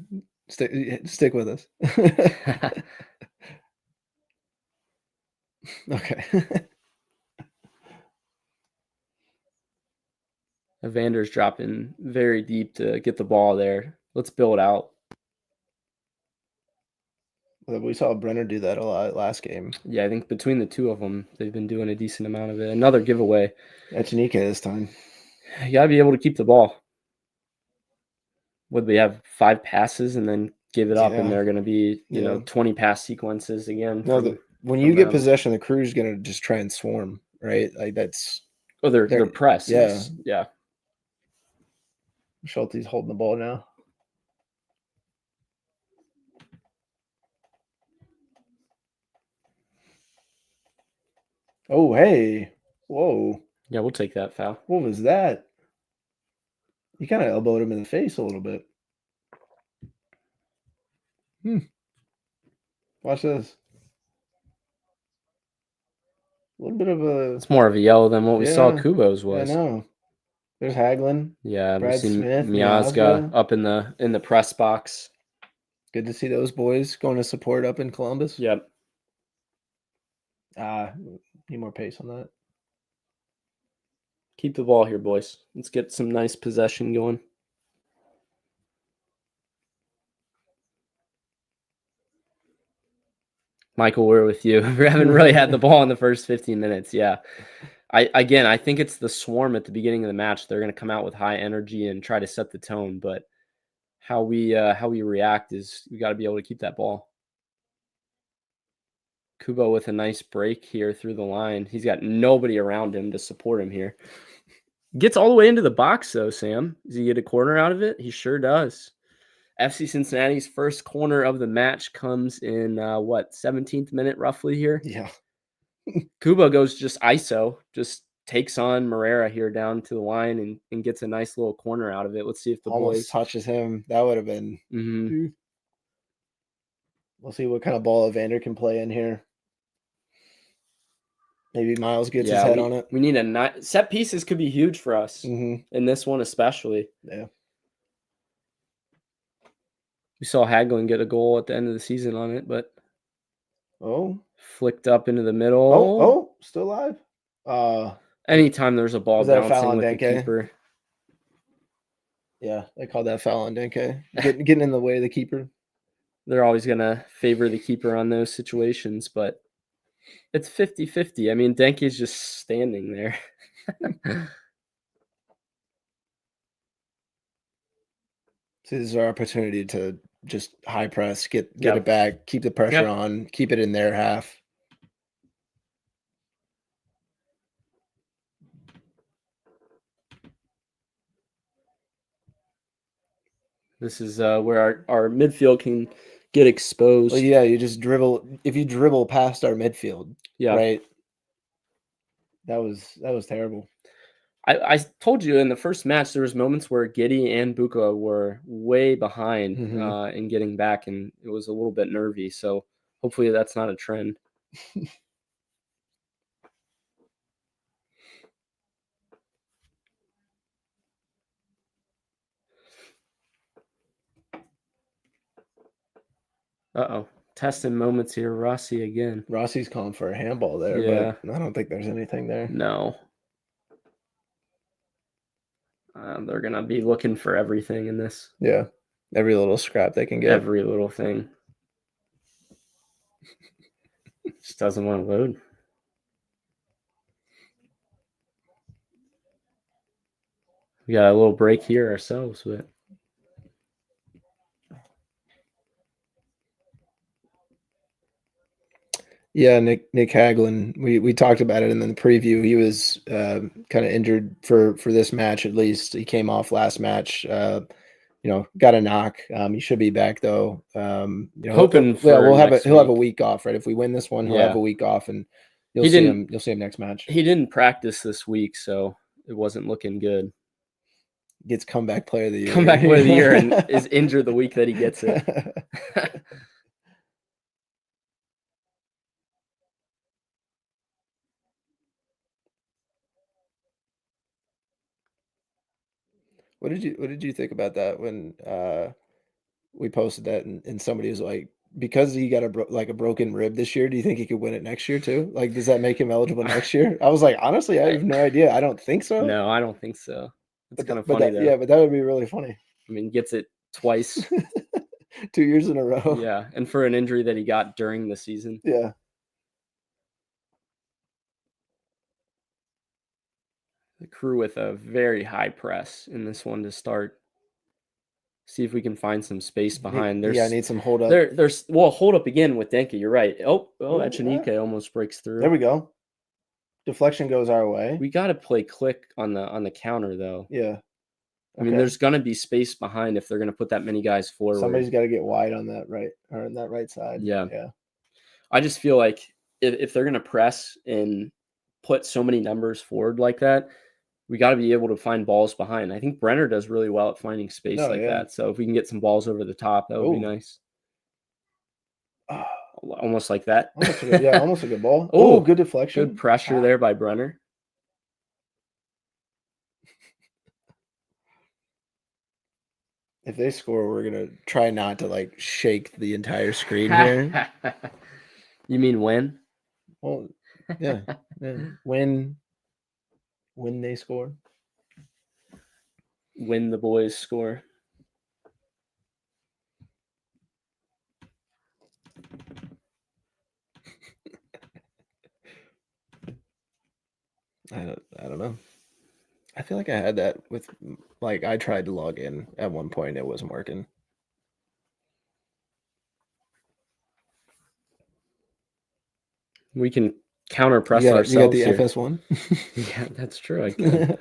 Stick with us. Okay. Evander's dropping very deep to get the ball there. Let's build out. We saw Brenner do that a lot last game. Yeah, I think between the two of them, they've been doing a decent amount of it. Another giveaway. Echenika this time. You got to be able to keep the ball. Would we have 5 passes and then give it up, and they're going to be, you know, 20 pass sequences again? No, when you get possession, the crew's going to just try and swarm, right? Like that's. Oh, they're press. Yeah. Schulte's holding the ball now. Oh, hey. Whoa. Yeah, we'll take that foul. What was that? You kind of elbowed him in the face a little bit. Watch this. A little bit of a... It's more of a yellow than what we saw Kubo's was. I know. There's Hagelin. Yeah, Brad we've seen Smith, Miazga up in the press box. Good to see those boys going to support up in Columbus. Yep. Need more pace on that. Keep the ball here, boys. Let's get some nice possession going. Michael, we're with you. We haven't really had the ball in the first 15 minutes. Yeah. I think it's the swarm at the beginning of the match. They're going to come out with high energy and try to set the tone, but how we react is we got to be able to keep that ball. Kubo with a nice break here through the line. He's got nobody around him to support him here. Gets all the way into the box, though, Sam. Does he get a corner out of it? He sure does. FC Cincinnati's first corner of the match comes in, 17th minute roughly here? Yeah. Kubo goes just ISO, just takes on Moreira here down to the line and gets a nice little corner out of it. Let's see if the boys touches him. That would have been... Mm-hmm. We'll see what kind of ball Evander can play in here. Maybe Miles gets his head on it. We need a set pieces could be huge for us in this one especially. Yeah. We saw Hagelin get a goal at the end of the season on it, but flicked up into the middle. Still alive. Anytime there's a ball bouncing with the keeper. Yeah, they called that foul on Denke. Getting in the way of the keeper. They're always going to favor the keeper on those situations, but it's 50-50. I mean, Denke's just standing there. See, this is our opportunity to just high press, get it back, keep the pressure on, keep it in their half. This is where our midfield can get exposed. Well, yeah, you just dribble. If you dribble past our midfield, right? That was terrible. I told you in the first match there was moments where Giddy and Buka were way behind in getting back, and it was a little bit nervy. So hopefully that's not a trend. Uh-oh. Testing moments here. Rossi again. Rossi's calling for a handball there, but I don't think there's anything there. No. They're going to be looking for everything in this. Yeah. Every little scrap they can get. Every little thing. Just doesn't want to load. We got a little break here ourselves, but yeah, Nick Hagelin. We talked about it in the preview. He was kind of injured for this match at least. He came off last match. Got a knock. He should be back though. Hoping he'll have a week off, right? If we win this one, he'll have a week off, and you'll see him next match. He didn't practice this week, so it wasn't looking good. Gets comeback player of the year. Comeback player of the year and is injured the week that he gets it. What did you think about that when we posted that and somebody was like, because he got a broken rib this year, do you think he could win it next year too? Like, does that make him eligible next year? I was like, honestly, I have no idea. I don't think so. No, I don't think so. It's kind of But funny that, though. yeah, but that would be really funny. I mean, gets it twice. 2 years in a row. Yeah, and for an injury that he got during the season. Yeah. The Crew with a very high press in this one to start. See if we can find some space behind. I need some hold up. There's hold up again with Denke. You're right. Echenike almost breaks through. There we go. Deflection goes our way. We got to play click on the counter though. Yeah. I mean, there's going to be space behind if they're going to put that many guys forward. Somebody's got to get wide on that right side. Yeah. Yeah. I just feel like if they're going to press and put so many numbers forward like that, we got to be able to find balls behind. I think Brenner does really well at finding space that. So if we can get some balls over the top, that would be nice. Almost like that. Almost a good ball. Oh, good deflection. Good pressure there by Brenner. If they score, we're going to try not to shake the entire screen here. You mean when? Well, yeah. When they score. When the boys score. I don't know. I feel like I had that with I tried to log in at one point. It wasn't working. We can counter press ourselves. You got the here. FS1? Yeah, that's true. I can.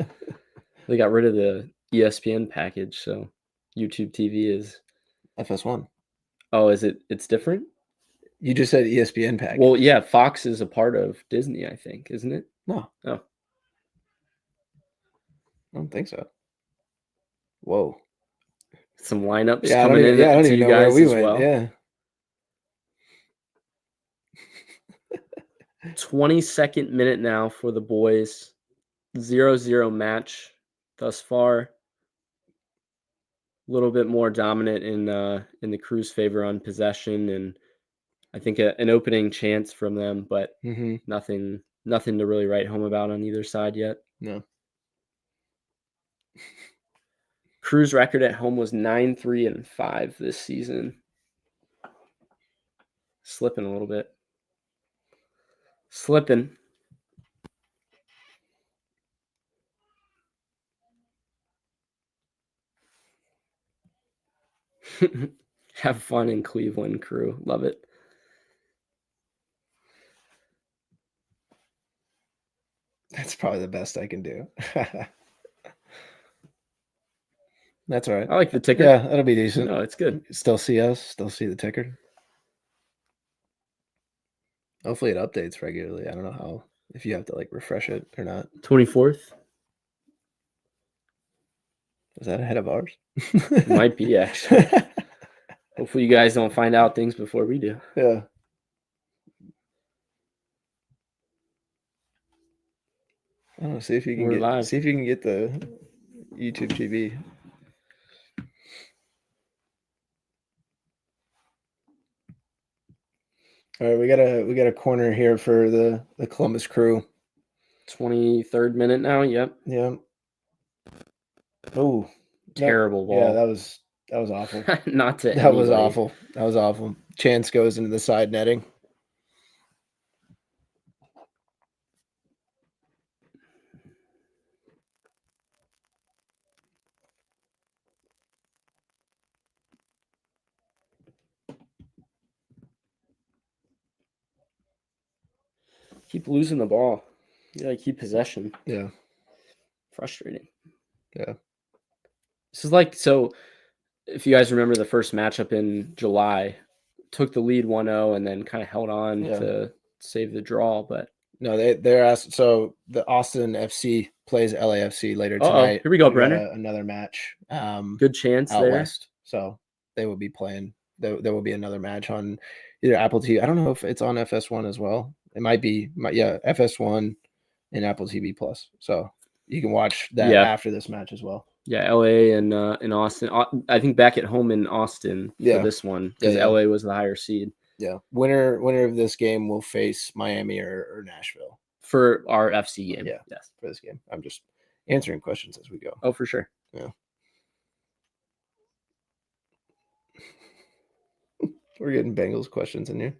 They got rid of the ESPN package, so YouTube TV is FS1. Oh, is it? It's different? You just said ESPN package. Well, yeah, Fox is a part of Disney, I think, isn't it? No. Oh. I don't think so. Whoa. Some lineups Yeah, coming in I don't to even you know where guys we as went. well. Yeah. 22nd minute now for the boys. 0-0 match thus far. A little bit more dominant in the Crew's favor on possession, and I think an opening chance from them, but nothing to really write home about on either side yet. No. Crew's record at home was 9-3-5 this season. Slipping a little bit. Slipping. Have fun in Cleveland, Crew. Love it. That's probably the best I can do. That's all right. I like the ticker. Yeah, that'll be decent. No, it's good. Still see us. Still see the ticker. Hopefully it updates regularly. I don't know if you have to refresh it or not. 24th. Is that ahead of ours? Might be, actually. Hopefully you guys don't find out things before we do. Yeah. I don't know. See if you can get the YouTube TV. All right, we got a corner here for the Columbus Crew. 23rd minute now. Yep. Yeah. Oh, terrible ball. Yeah, that was awful. Not to. That was awful. That was awful. Chance goes into the side netting. Keep losing the ball. You gotta keep possession. Yeah. Frustrating. Yeah. This is so if you guys remember the first matchup in July, took the lead 1-0 and then kind of held on to save the draw, but No, they're asked. So the Austin FC plays LAFC later Uh-oh. tonight. Here we go, They've got Brenner. Another match. Good chance out there. west. So they will be playing. There will be another match on either Apple TV. I don't know if it's on FS1 as well. It might be. Yeah, FS1 and Apple TV Plus. So you can watch that after this match as well. Yeah, LA and Austin. I think back at home in Austin for this one because LA was the higher seed. Yeah, winner of this game will face Miami or Nashville for our FC game. Yeah, yes, for this game. I'm just answering questions as we go. Oh, for sure. Yeah. We're getting Bengals questions in here.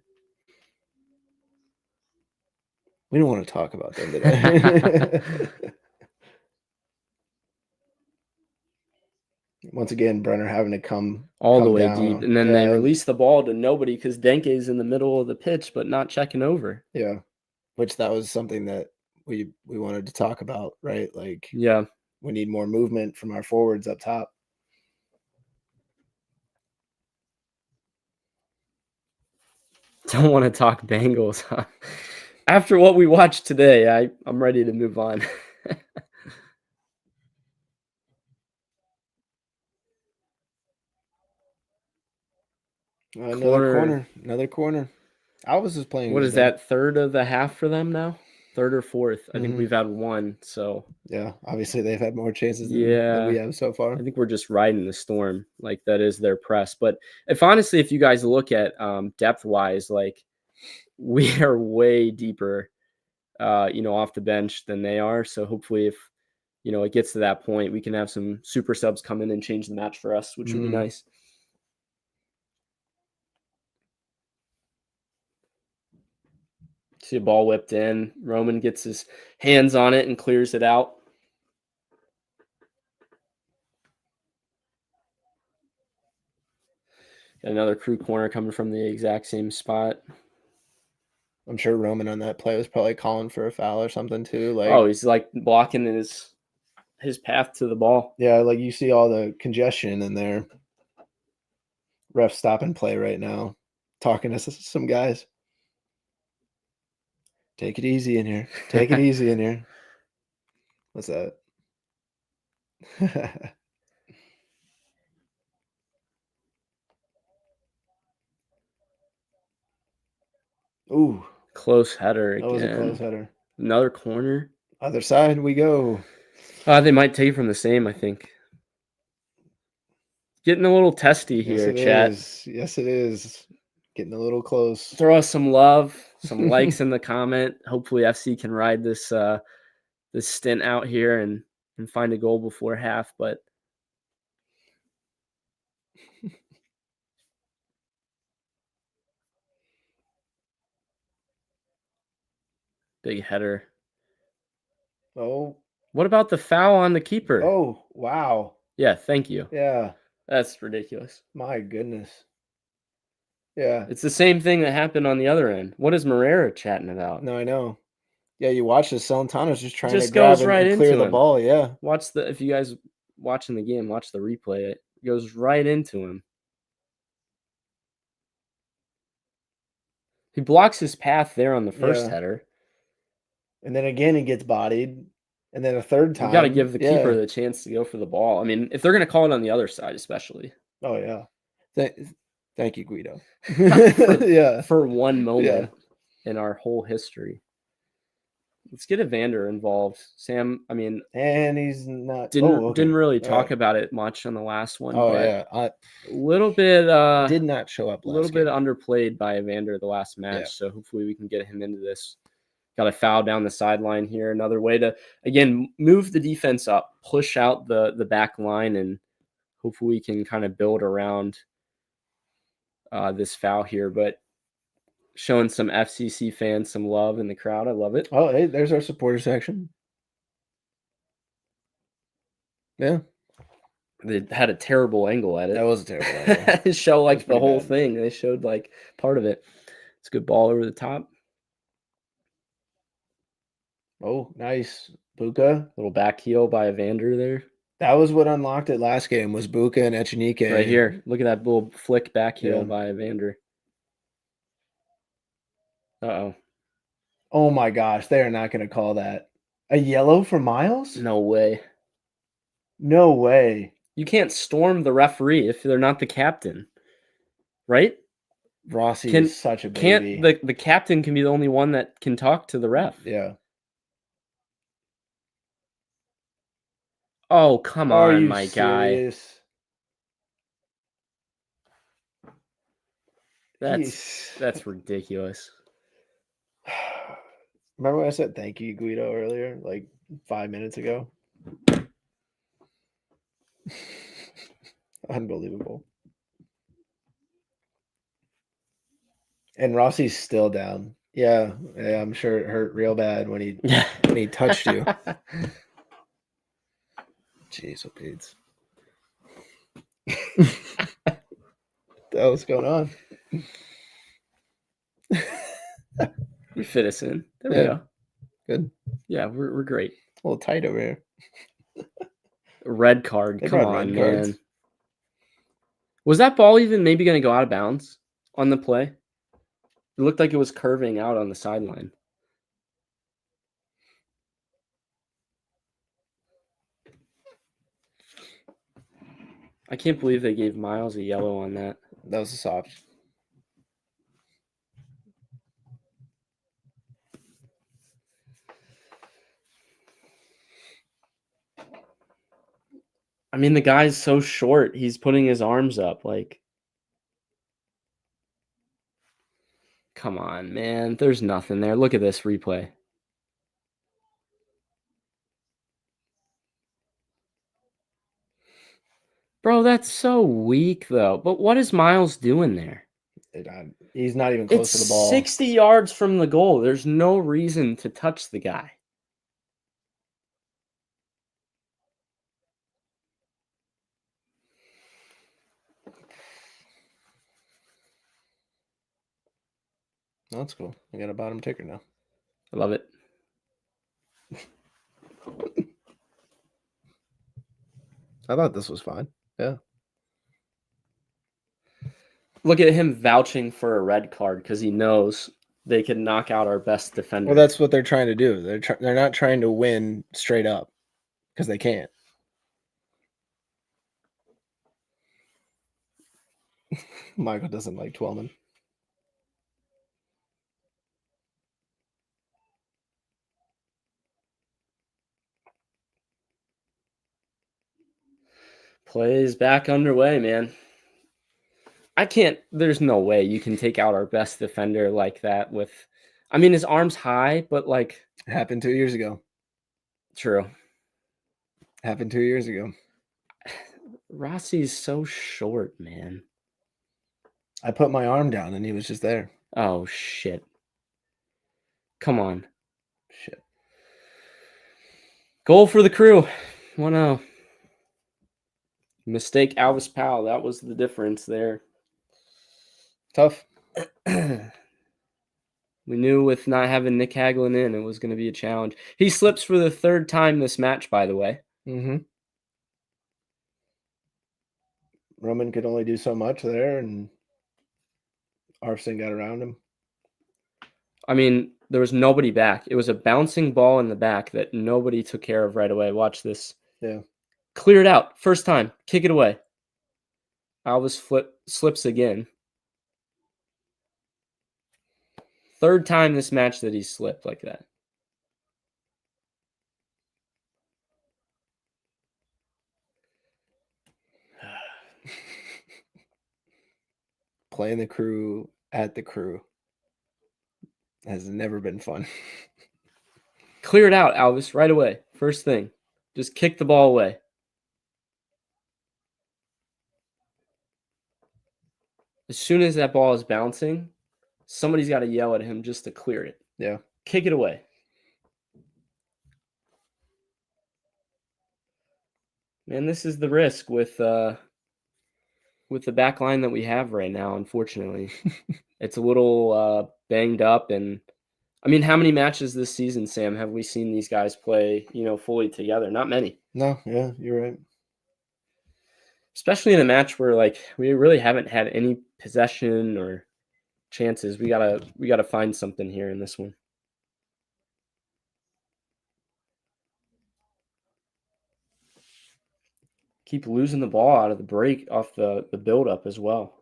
We don't want to talk about them today. Once again, Brenner having to come the way down. deep. And then they release the ball to nobody because Denke's in the middle of the pitch, but not checking over. Yeah. Which that was something that we wanted to talk about, right? Like, yeah, we need more movement from our forwards up top. Don't want to talk Bengals. After what we watched today, I'm ready to move on. Another corner. Alvis is playing. What is that, third of the half for them now? Third or fourth? I think we've had one. So yeah, obviously they've had more chances than we have so far. I think we're just riding the storm. Like, that is their press. But if you guys look at depth wise, like, we are way deeper, off the bench than they are. So hopefully, if it gets to that point, we can have some super subs come in and change the match for us, which would be nice. See a ball whipped in. Roman gets his hands on it and clears it out. Got another crew corner coming from the exact same spot. I'm sure Roman on that play was probably calling for a foul or something too. Like, he's like blocking his path to the ball. Yeah, like you see all the congestion in there. Ref stop and play right now, talking to some guys. Take it easy in here. Take it easy in here. What's that? Ooh. Close header again. That was a close header. Another corner. Other side we go. They might take from the same, I think. Getting a little testy here, chat. Yes, it is. Getting a little close. Throw us some love, some likes in the comment. Hopefully FC can ride this this stint out here and find a goal before half, but big header. Oh. What about the foul on the keeper? Oh, wow. Yeah, thank you. Yeah. That's ridiculous. My goodness. Yeah. It's the same thing that happened on the other end. What is Moreira chatting about? No, I know. Yeah, you watch this. Celentano's just trying to grab and clear the ball. Yeah. If you guys watching the game, watch the replay. It goes right into him. He blocks his path there on the first header. And then again, he gets bodied. And then a third time. You got to give the keeper the chance to go for the ball. I mean, if they're going to call it on the other side, especially. Oh, yeah. Thank you, Guido. For one moment in our whole history. Let's get Evander involved. Sam, I mean. And he's not. Didn't really talk about it much on the last one. Oh, but yeah. A little bit. Did not show up last A little game. bit underplayed by Evander the last match. Yeah. So hopefully we can get him into this. Got a foul down the sideline here. Another way to, again, move the defense up, push out the back line, and hopefully we can kind of build around this foul here. But showing some FCC fans some love in the crowd. I love it. Oh, hey, there's our supporter section. Yeah. They had a terrible angle at it. That was a terrible angle. They show like the whole bad. thing. They showed like part of it. It's a good ball over the top. Oh, nice. Buka. Little back heel by Evander there. That was what unlocked it last game, was Buka and Echenike. Right here. Look at that little flick back heel Yeah. by Evander. Uh-oh. Oh my gosh, they are not going to call that a yellow for Miles? No way. No way. You can't storm the referee if they're not the captain, right? Rossi is such a baby. Can't the captain can be the only one that can talk to the ref? Yeah. Oh, come Are on, you my serious? guy. That's ridiculous. Remember when I said thank you, Guido, earlier, like 5 minutes ago? Unbelievable. And Rossi's still down. Yeah, I'm sure it hurt real bad when he touched you. Jeez, what Pete? What's going on? You fit us in. There we go. Good. Yeah, we're great. A little tight over here. Red card. They Come brought on, red man. cards. Was that ball even maybe going to go out of bounds on the play? It looked like it was curving out on the sideline. I can't believe they gave Miles a yellow on that. That was a soft. I mean, the guy's so short. He's putting his arms up. Like, come on, man. There's nothing there. Look at this replay. Bro, that's so weak, though. But what is Miles doing there? He's not even close to the ball. 60 yards from the goal. There's no reason to touch the guy. That's cool. I got a bottom ticker now. I love it. I thought this was fine. Yeah. Look at him vouching for a red card because he knows they can knock out our best defender. Well, that's what they're trying to do. They're not trying to win straight up because they can't. Michael doesn't like Twellman. Play is back underway, man. There's no way you can take out our best defender like that with, I mean, his arm's high, but like. It happened 2 years ago. True. Happened 2 years ago. Rossi's so short, man. I put my arm down and he was just there. Oh, shit. Come on. Shit. Goal for the Crew. 1-0. Mistake Alvis Powell. That was the difference there. Tough. We knew with not having Nick Hagelin in, it was going to be a challenge. He slips for the third time this match, by the way. Mm-hmm. Roman could only do so much there, and Arfson got around him. I mean, there was nobody back. It was a bouncing ball in the back that nobody took care of right away. Watch this. Yeah. Clear it out. First time. Kick it away. Alvis slips again. Third time this match that he slipped like that. Playing the Crew at the Crew has never been fun. Clear it out, Alvis, right away. First thing. Just kick the ball away. As soon as that ball is bouncing, somebody's got to yell at him just to clear it. Yeah. Kick it away. Man, this is the risk with the back line that we have right now, unfortunately. It's a little banged up. And, I mean, how many matches this season, Sam, have we seen these guys play, fully together? Not many. No, yeah, you're right. Especially in a match where, like, we really haven't had any possession or chances. We gotta find something here in this one. keep losing the ball out of the break off the build-up as well.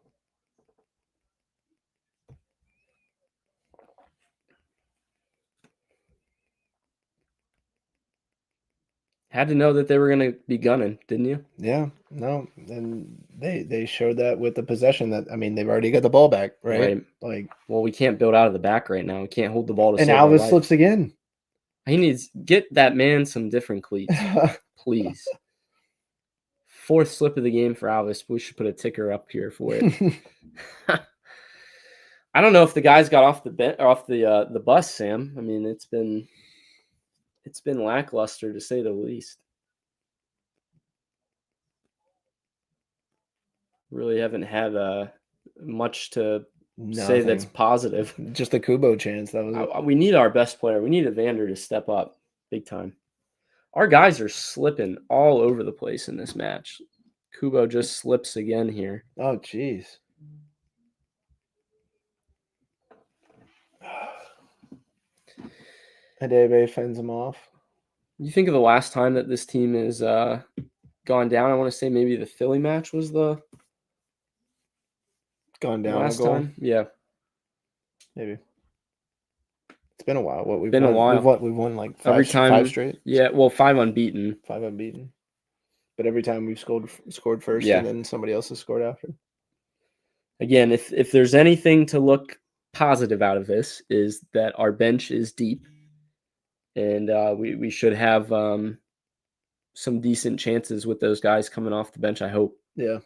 Had to know that they were going to be gunning, didn't you? Yeah, no, and they showed that with the possession. That I mean, they've already got the ball back, right? Like, well, we can't build out of the back right now. We can't hold the ball to and save our Alvis life. slips again. He needs get that man some different cleats, please. 4th slip of the game for Alvis. We should put a ticker up here for it. I don't know if the guys got off the bus, Sam. I mean, it's been lackluster to say the least. Really haven't had much to say that's positive. Just a Kubo chance. That was it. We need our best player. We need Evander to step up big time. Our guys are slipping all over the place in this match. Kubo just slips again here. Oh, jeez. Hadebe fends him off. You think of the last time that this team has gone down? I want to say maybe the Philly match was the gone down last a goal. time. Yeah, maybe. It's been a while. What we've been won, a while. We've won like every time 5 straight. Yeah, well, 5 unbeaten. 5 unbeaten. But every time we've scored first, Yeah. and then somebody else has scored after. Again, if there's anything to look positive out of this, is that our bench is deep, and we should have some decent chances with those guys coming off the bench, I hope. Yeah.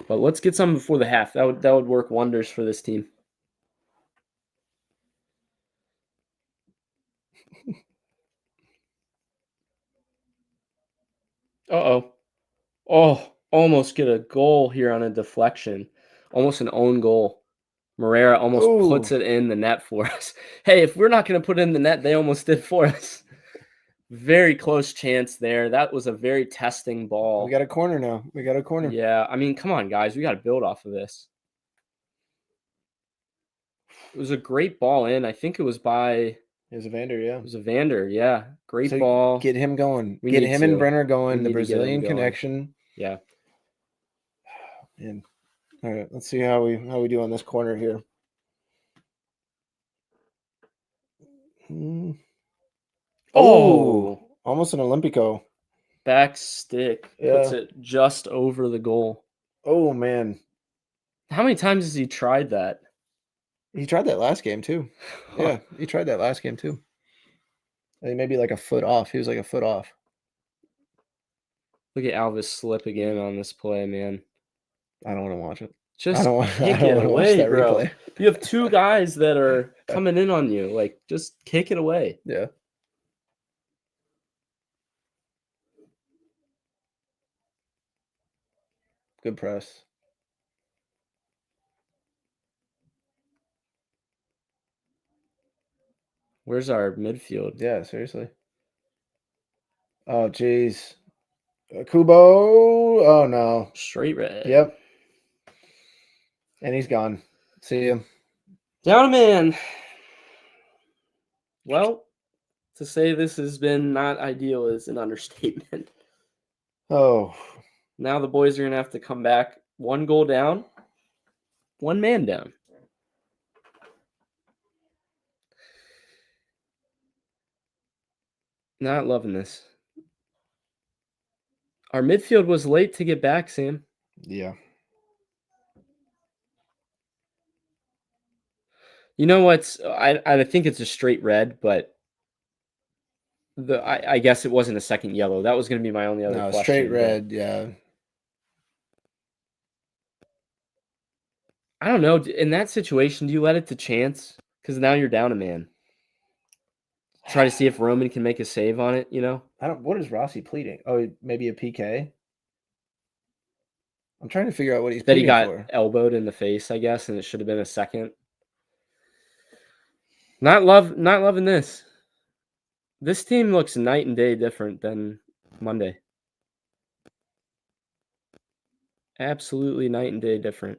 But let's get some before the half. That would work wonders for this team. Uh-oh. Oh, almost get a goal here on a deflection. Almost an own goal. Moreira almost puts it in the net for us. Hey, if we're not going to put it in the net, they almost did for us. Very close chance there. That was a very testing ball. We got a corner now. Yeah, I mean, come on, guys. We got to build off of this. It was a great ball in. I think it was by... It was Evander, yeah. It was Evander, yeah. Great ball. Get him going. We get need him to. and Brenner going. We The need to get him Brazilian going. connection. Yeah. Man. All right, let's see how we do on this corner here. Oh, almost an Olympico. Back stick. Yeah. Puts it just over the goal. Oh, man. How many times has he tried that? He tried that last game, too. Yeah, he tried that last game, too. I think maybe like a foot off. He was like a foot off. Look at Alvis slip again on this play, man. I don't want to watch it. Just I don't want kick to it watch away, that bro. replay. You have 2 guys that are coming in on you. Like, just kick it away. Yeah. Good press. Where's our midfield? Yeah, seriously. Oh, jeez. Kubo. Oh, no. Straight red. Yep. And he's gone. See him. Down a man. Well, to say this has been not ideal is an understatement. Oh. Now the boys are going to have to come back 1 goal down, 1 man down. Not loving this. Our midfield was late to get back, Sam. Yeah. You know what's? I think it's a straight red, but I guess it wasn't a second yellow. That was going to be my only other question. Straight red, yeah. I don't know. In that situation, do you let it to chance? Because now you're down a man. Try to see if Roman can make a save on it, you know? What is Rossi pleading? Oh, maybe a PK? I'm trying to figure out what he's That he pleading got for. elbowed in the face, I guess, and it should have been a second. Not loving this. This team looks night and day different than Monday. Absolutely night and day different.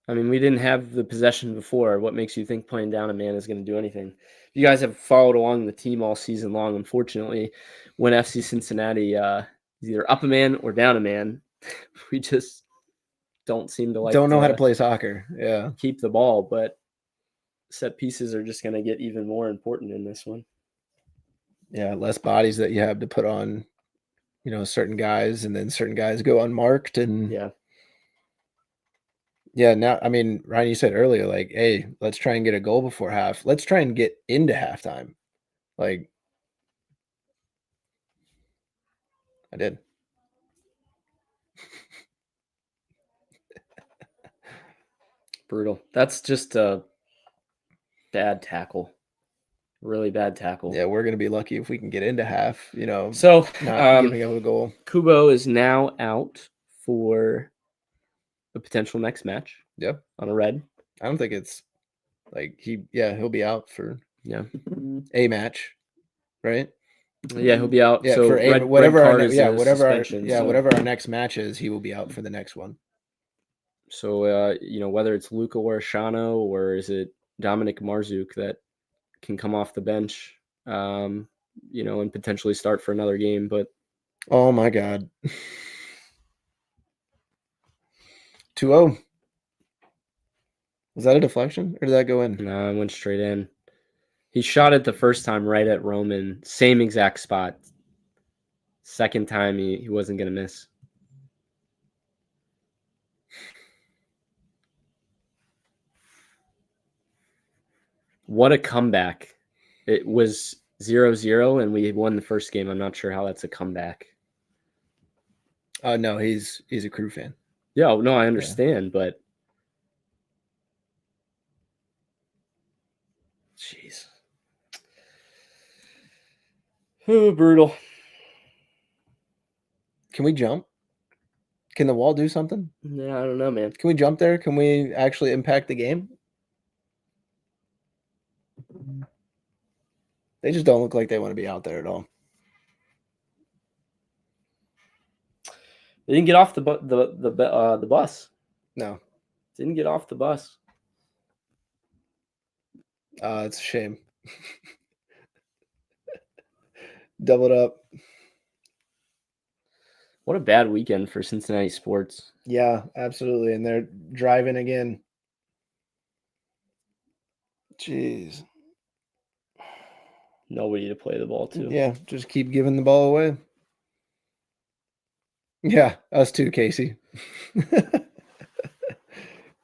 I mean, we didn't have the possession before. What makes you think playing down a man is going to do anything? You guys have followed along the team all season long. Unfortunately, when FC Cincinnati is either up a man or down a man, we just don't seem to Don't know how to play soccer. Yeah. keep the ball. But set pieces are just going to get even more important in this one. Yeah. Less bodies that you have to put on, certain guys, and then certain guys go unmarked. And yeah, now, I mean, Ryan, you said earlier, like, hey, let's try and get a goal before half. Let's try and get into halftime. Like, I did. Brutal. That's just a bad tackle. Really bad tackle. Yeah, we're going to be lucky if we can get into half, So, not giving up a goal. Kubo is now out for a potential next match. Yep. On a red. I don't think it's like he'll be out for a match, right? Yeah, he'll be out. Yeah, so for whatever our next match is, he will be out for the next one. So whether it's Luca Warashano or is it Dominic Marzuk that can come off the bench, and potentially start for another game. But oh my God. 2-0. Was that a deflection or did that go in? No, it went straight in. He shot it the first time right at Roman, same exact spot. Second time he wasn't going to miss. What a comeback. It was 0-0 and we won the first game. I'm not sure how that's a comeback. No, he's a Crew fan. Yeah, no, I understand, but jeez. Oh, brutal. Can we jump? Can the wall do something? Yeah, I don't know, man. Can we jump there? Can we actually impact the game? They just don't look like they want to be out there at all. They didn't get off the bus. No. Didn't get off the bus. It's a shame. Doubled up. What a bad weekend for Cincinnati sports. Yeah, absolutely. And they're driving again. Jeez. Nobody to play the ball to. Yeah, just keep giving the ball away. Yeah, us too, Casey.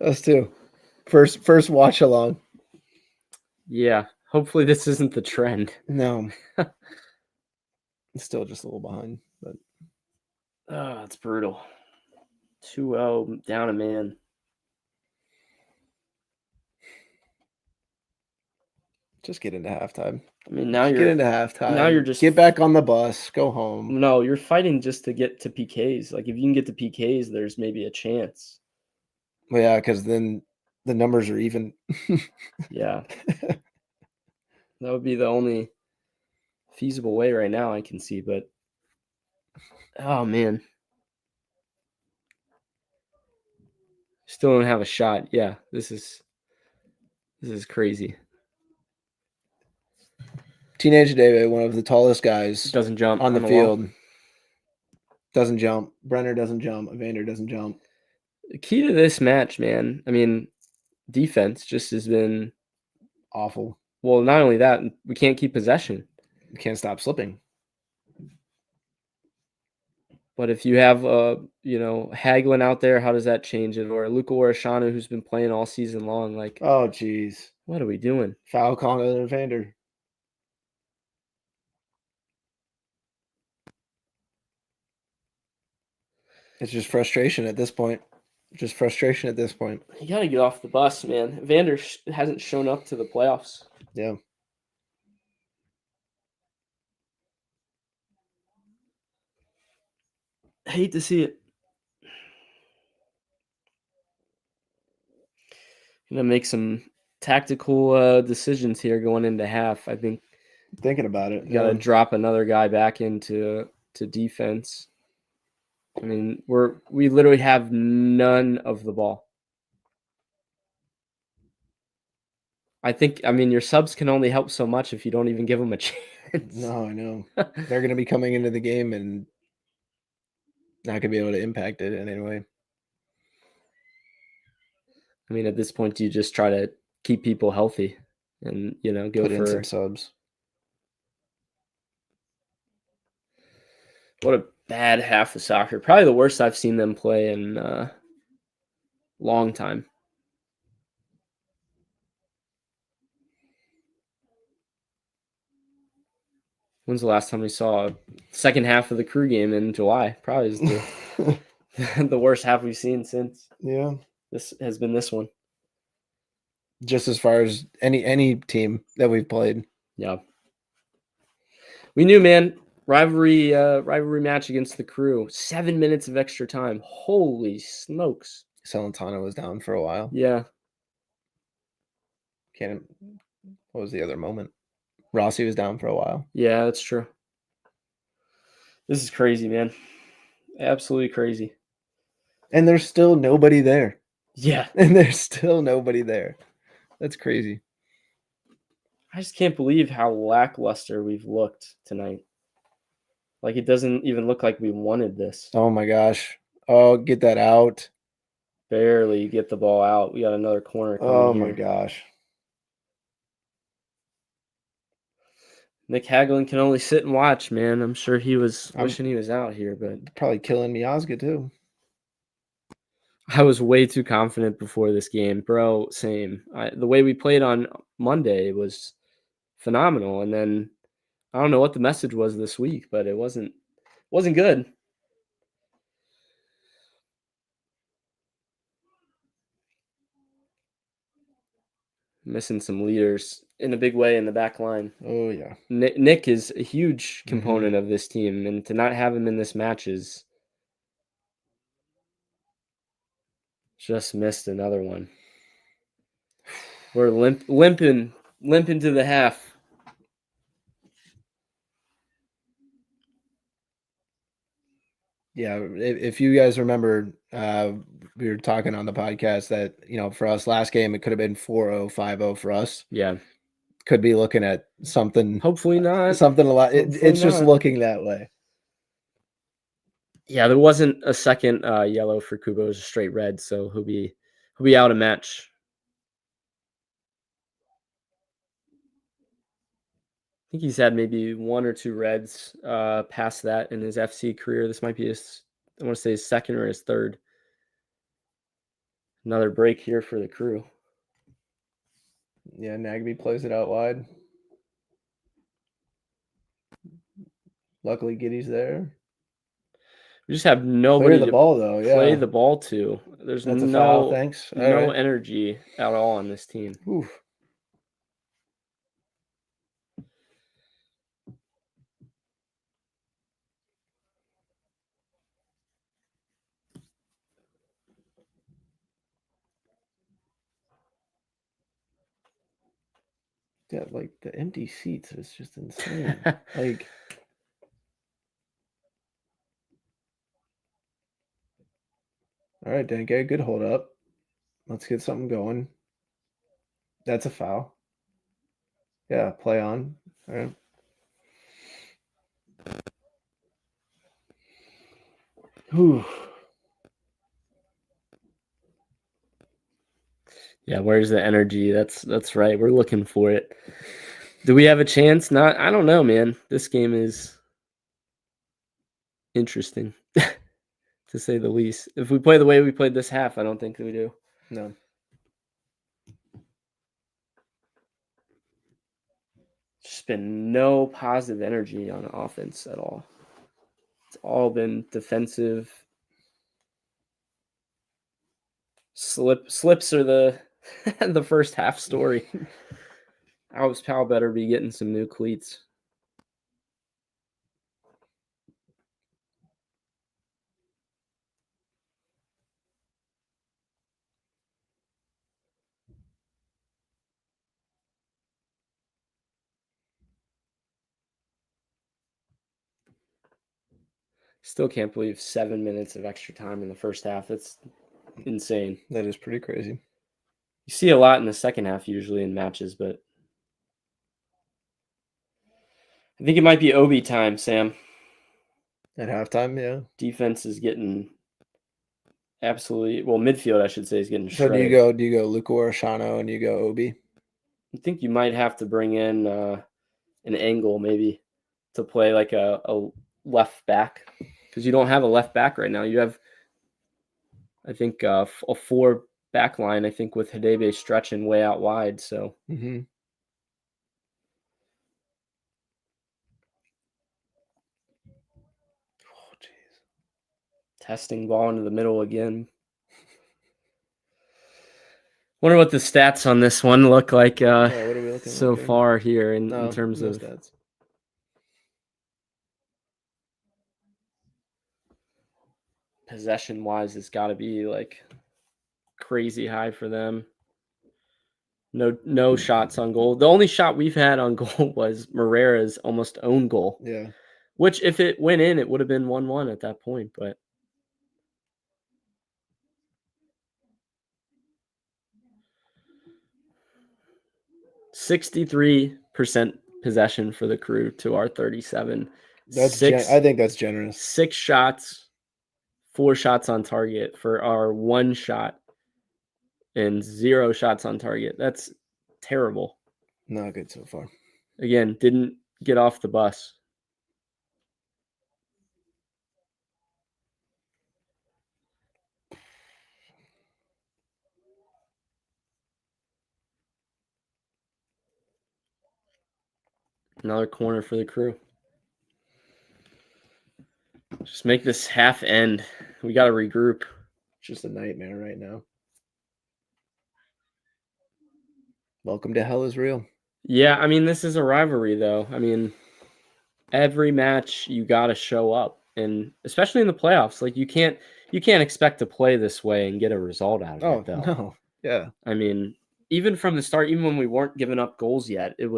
Us too. First watch along. Yeah, hopefully this isn't the trend. No. Still just a little behind, but it's brutal. 2-0 down a man. Just get into halftime. I mean, now get into halftime. Now you're just get back on the bus, go home. No, you're fighting just to get to PKs. Like if you can get to PKs, there's maybe a chance. Well, yeah, because then the numbers are even. Yeah, that would be the only feasible way right now I can see. But oh man, still don't have a shot. Yeah, this is crazy. Teenage David, one of the tallest guys, doesn't jump on the field. Doesn't jump. Brenner doesn't jump. Evander doesn't jump. The key to this match, man, I mean, defense just has been awful. Well, not only that, we can't keep possession. We can't stop slipping. But if you have Hagelin out there, how does that change it? Or Luca Warashano, who's been playing all season long, like, oh geez, what are we doing? Foul calling on Evander. It's just frustration at this point. You got to get off the bus, man. Evander hasn't shown up to the playoffs. Yeah. Hate to see it. Gonna make some tactical decisions here going into half. I think. Thinking about it. Got to drop another guy back into defense. I mean, we literally have none of the ball. I mean, your subs can only help so much if you don't even give them a chance. No, I know. They're going to be coming into the game and not going to be able to impact it in any way. I mean, at this point, you just try to keep people healthy and, go Put in for some subs. what a bad half of soccer. Probably the worst I've seen them play in a long time. When's the last time we saw a second half of the Crew game in July? Probably is the worst half we've seen since. Yeah. This has been this one. Just as far as any team that we've played. Yeah. We knew, man. Rivalry match against the Crew. 7 minutes of extra time. Holy smokes. Celentano was down for a while. Yeah. What was the other moment? Rossi was down for a while. Yeah, that's true. This is crazy, man. Absolutely crazy. And there's still nobody there. Yeah. And there's still nobody there. That's crazy. I just can't believe how lackluster we've looked tonight. Like, it doesn't even look like we wanted this. Oh, my gosh. Oh, get that out. Barely get the ball out. We got another corner coming Oh, here. my gosh. Nick Hagelin can only sit and watch, man. I'm sure he was wishing he was out here, but Probably killing Miazga, too. I was way too confident before this game, bro. Same. The way we played on Monday was phenomenal, and then I don't know what the message was this week, but it wasn't good. Missing some leaders in a big way in the back line. Oh, yeah. Nick is a huge component of this team, and to not have him in this match is just missed another one. We're limping to the half. Yeah, if you guys remember, we were talking on the podcast that, for us last game, it could have been 4-0, 5-0 for us. Yeah. Could be looking at something. Hopefully not. Something a lot. It's just looking that way. Yeah, there wasn't a second yellow for Kubo. It was a straight red, so he'll be out of match. I think he's had maybe one or two reds past that in his FC career. This might be I want to say his second or his third. Another break here for the Crew. Yeah, Nagby plays it out wide. Luckily, Giddy's there. We just have nobody Clear the ball, though. Yeah, play the ball to. There's That's a foul. Thanks. No energy at all on this team. Oof. Yeah, like the empty seats is just insane. Like, all right, Denke, good hold up. Let's get something going. That's a foul. Yeah, play on. All right. Whew. Yeah, where's the energy? That's right. We're looking for it. Do we have a chance? I don't know, man. This game is interesting, to say the least. If we play the way we played this half, I don't think we do. No. Just been no positive energy on offense at all. It's all been defensive. Slips are the the first half story. Alex Powell better be getting some new cleats. Still can't believe 7 minutes of extra time in the first half. That's insane. That is pretty crazy. You see a lot in the second half usually in matches, but I think it might be Obi time, Sam. At halftime, yeah. Defense is getting absolutely midfield, I should say, is getting So shredded. do you go Luca Orshano and you go Obi? I think you might have to bring in an angle maybe to play like a left back, because you don't have a left back right now. You have, I think, a 4 back line, I think, with Hidebe stretching way out wide. So Mm-hmm. Oh, jeez. testing ball into the middle again. Wonder what the stats on this one look like What are we looking so like here? far here in No, terms no of stats. possession wise. It's got to be like crazy high for them. No shots on goal. The only shot we've had on goal was Morera's almost own goal. Yeah. Which, if it went in, it would have been 1-1 at that point. But (63% possession for the Crew to our 37. I think that's generous. 6 shots, 4 shots on target for our 1 shot, and 0 shots on target. That's terrible. Not good so far. Again, didn't get off the bus. Another corner for the Crew. Just make this half end. We got to regroup. It's just a nightmare right now. Welcome to Hell is Real. Yeah, I mean, this is a rivalry, though. I mean, every match you got to show up, and especially in the playoffs, like you can't expect to play this way and get a result out of it, though. No. Yeah. I mean, even from the start, even when we weren't giving up goals yet, it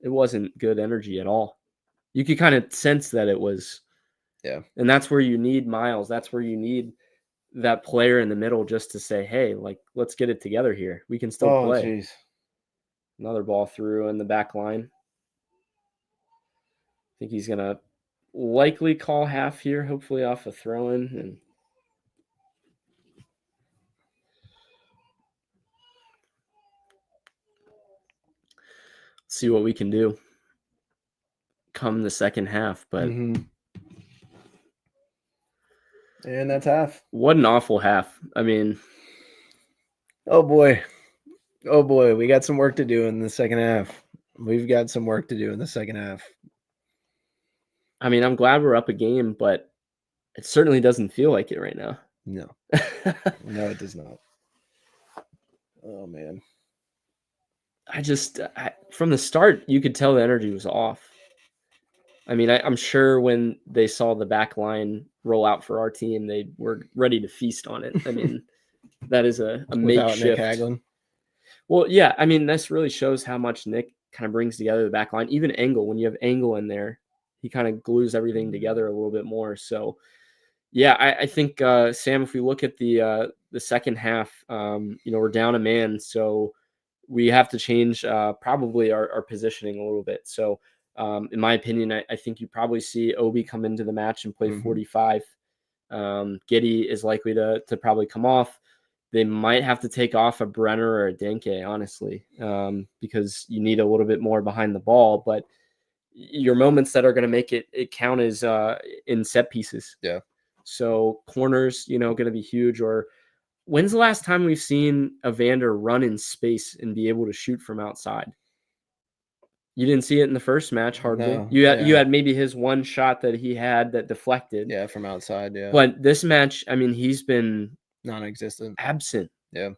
wasn't good energy at all. You could kind of sense that it was. Yeah. And that's where you need Miles. That's where you need that player in the middle just to say, hey, like, let's get it together here. We can still play. Geez. Another ball through in the back line. I think he's going to likely call half here, hopefully off a throw-in. And see what we can do come the second half. But And that's half. What an awful half. I mean, oh boy, we got some work to do in the second half. We've got some work to do in the second half. I mean, I'm glad we're up a game, but it certainly doesn't feel like it right now. No. No, it does not. Oh, man. From the start, you could tell the energy was off. I mean, I'm sure when they saw the back line roll out for our team, they were ready to feast on it. I mean, that is a makeshift. Nick Haglund. Well, yeah, I mean, this really shows how much Nick kind of brings together the back line. Even Engel, when you have Engel in there, he kind of glues everything together a little bit more. So, yeah, I think, Sam, if we look at the second half, we're down a man, so we have to change probably our positioning a little bit. So, in my opinion, I think you probably see Obi come into the match and play 45. Giddy is likely to probably come off. They might have to take off a Brenner or a Denke, honestly, because you need a little bit more behind the ball. But your moments that are going to make it count is in set pieces. Yeah. So corners, going to be huge. Or when's the last time we've seen Evander run in space and be able to shoot from outside? You didn't see it in the first match, hardly. No, you had maybe his one shot that he had that deflected. Yeah, from outside, yeah. But this match, I mean, he's been non-existent. Absent. Yeah.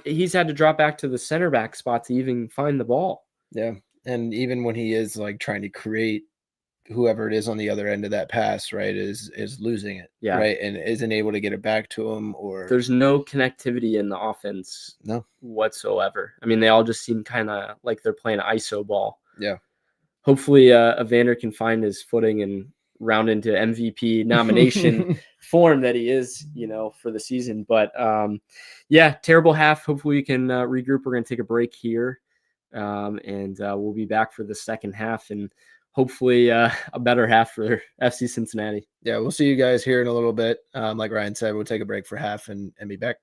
He's had to drop back to the center back spot to even find the ball. Yeah. And even when he is like trying to create, whoever it is on the other end of that pass, right, is losing it. Yeah. Right. And isn't able to get it back to him, or there's no connectivity in the offense whatsoever. I mean, they all just seem kind of like they're playing ISO ball. Yeah. Hopefully Evander can find his footing and round into MVP nomination form that he is, for the season. But yeah, terrible half. Hopefully we can regroup. We're going to take a break here, and we'll be back for the second half and hopefully a better half for FC Cincinnati. Yeah, we'll see you guys here in a little bit. Like Ryan said, we'll take a break for half and be back.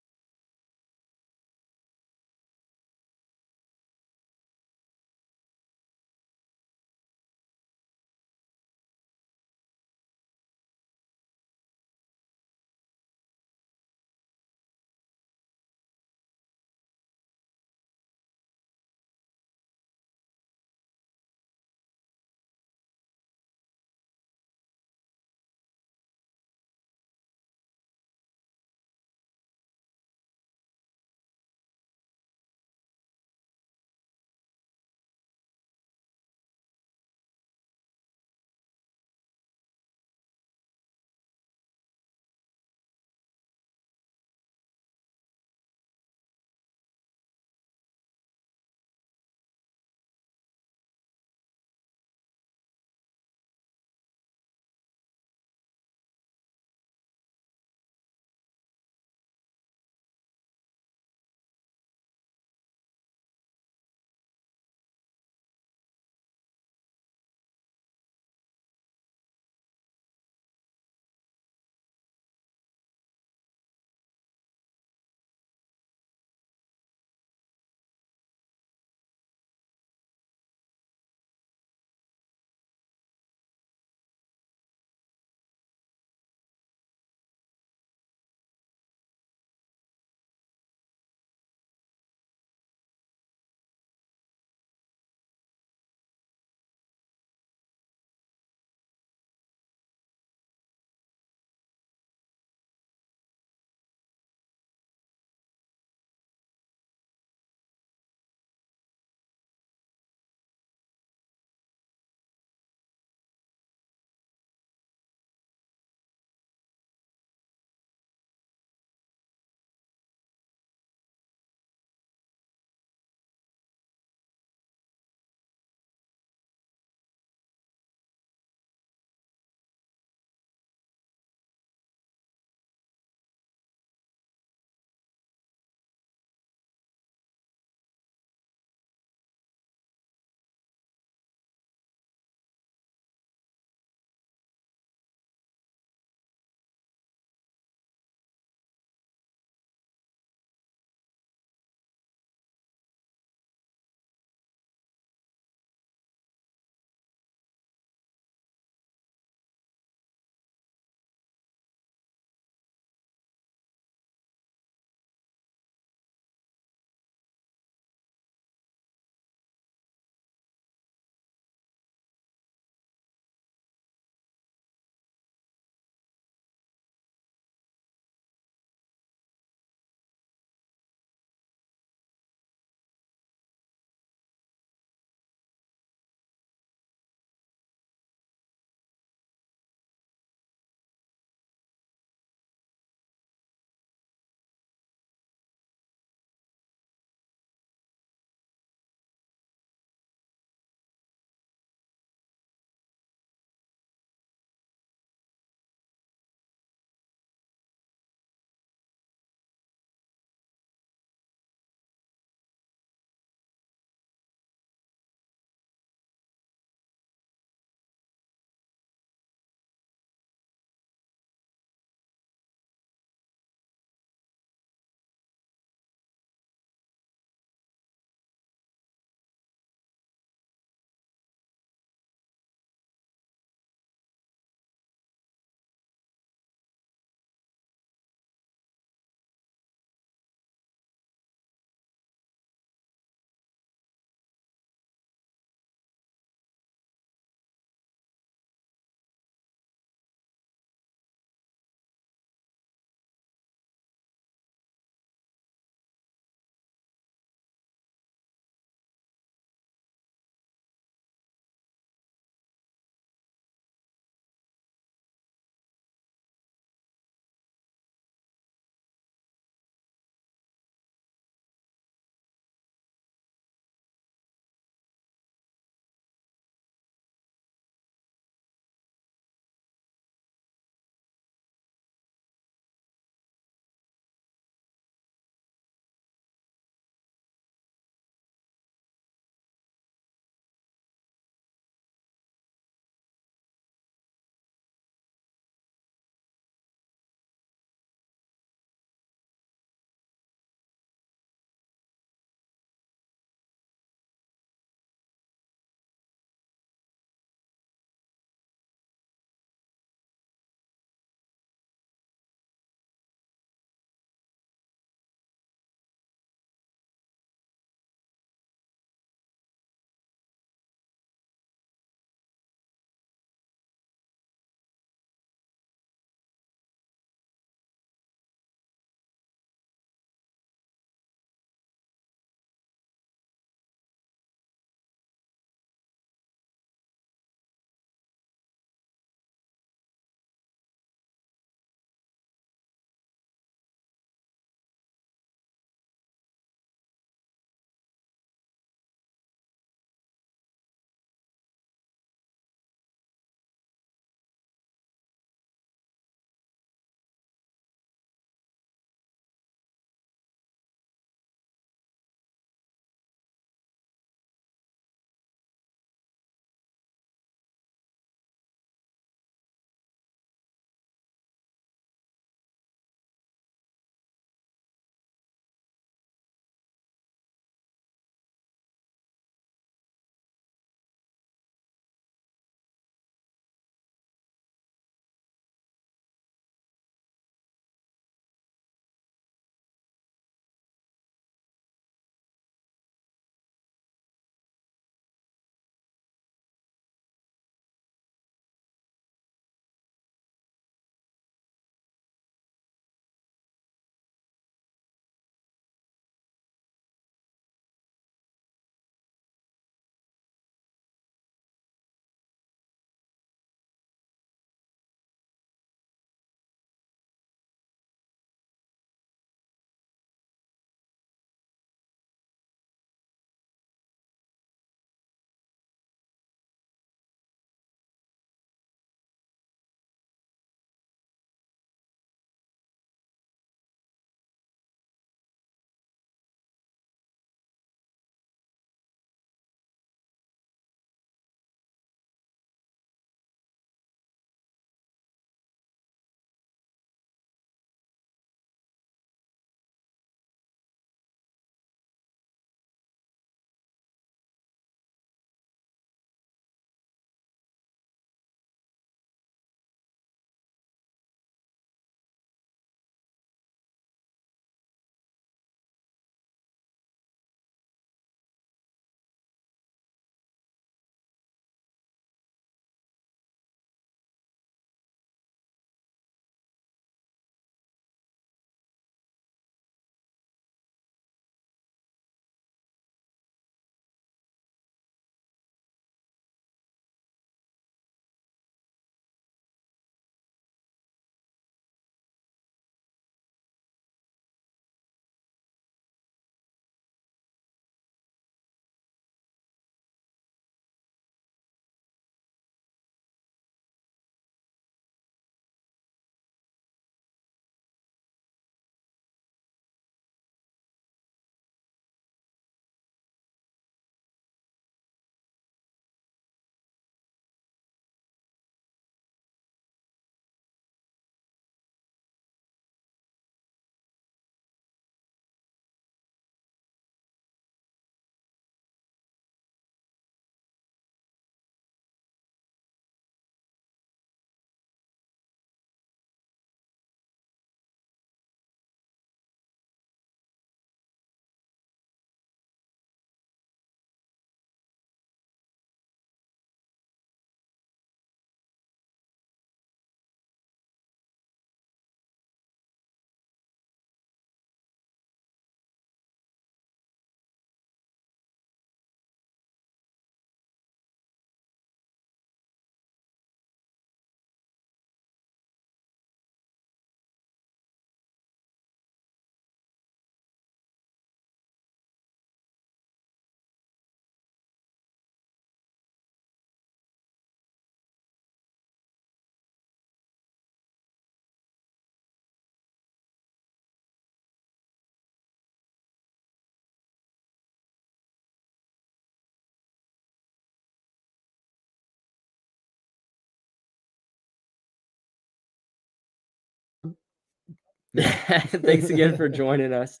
Thanks again for joining us.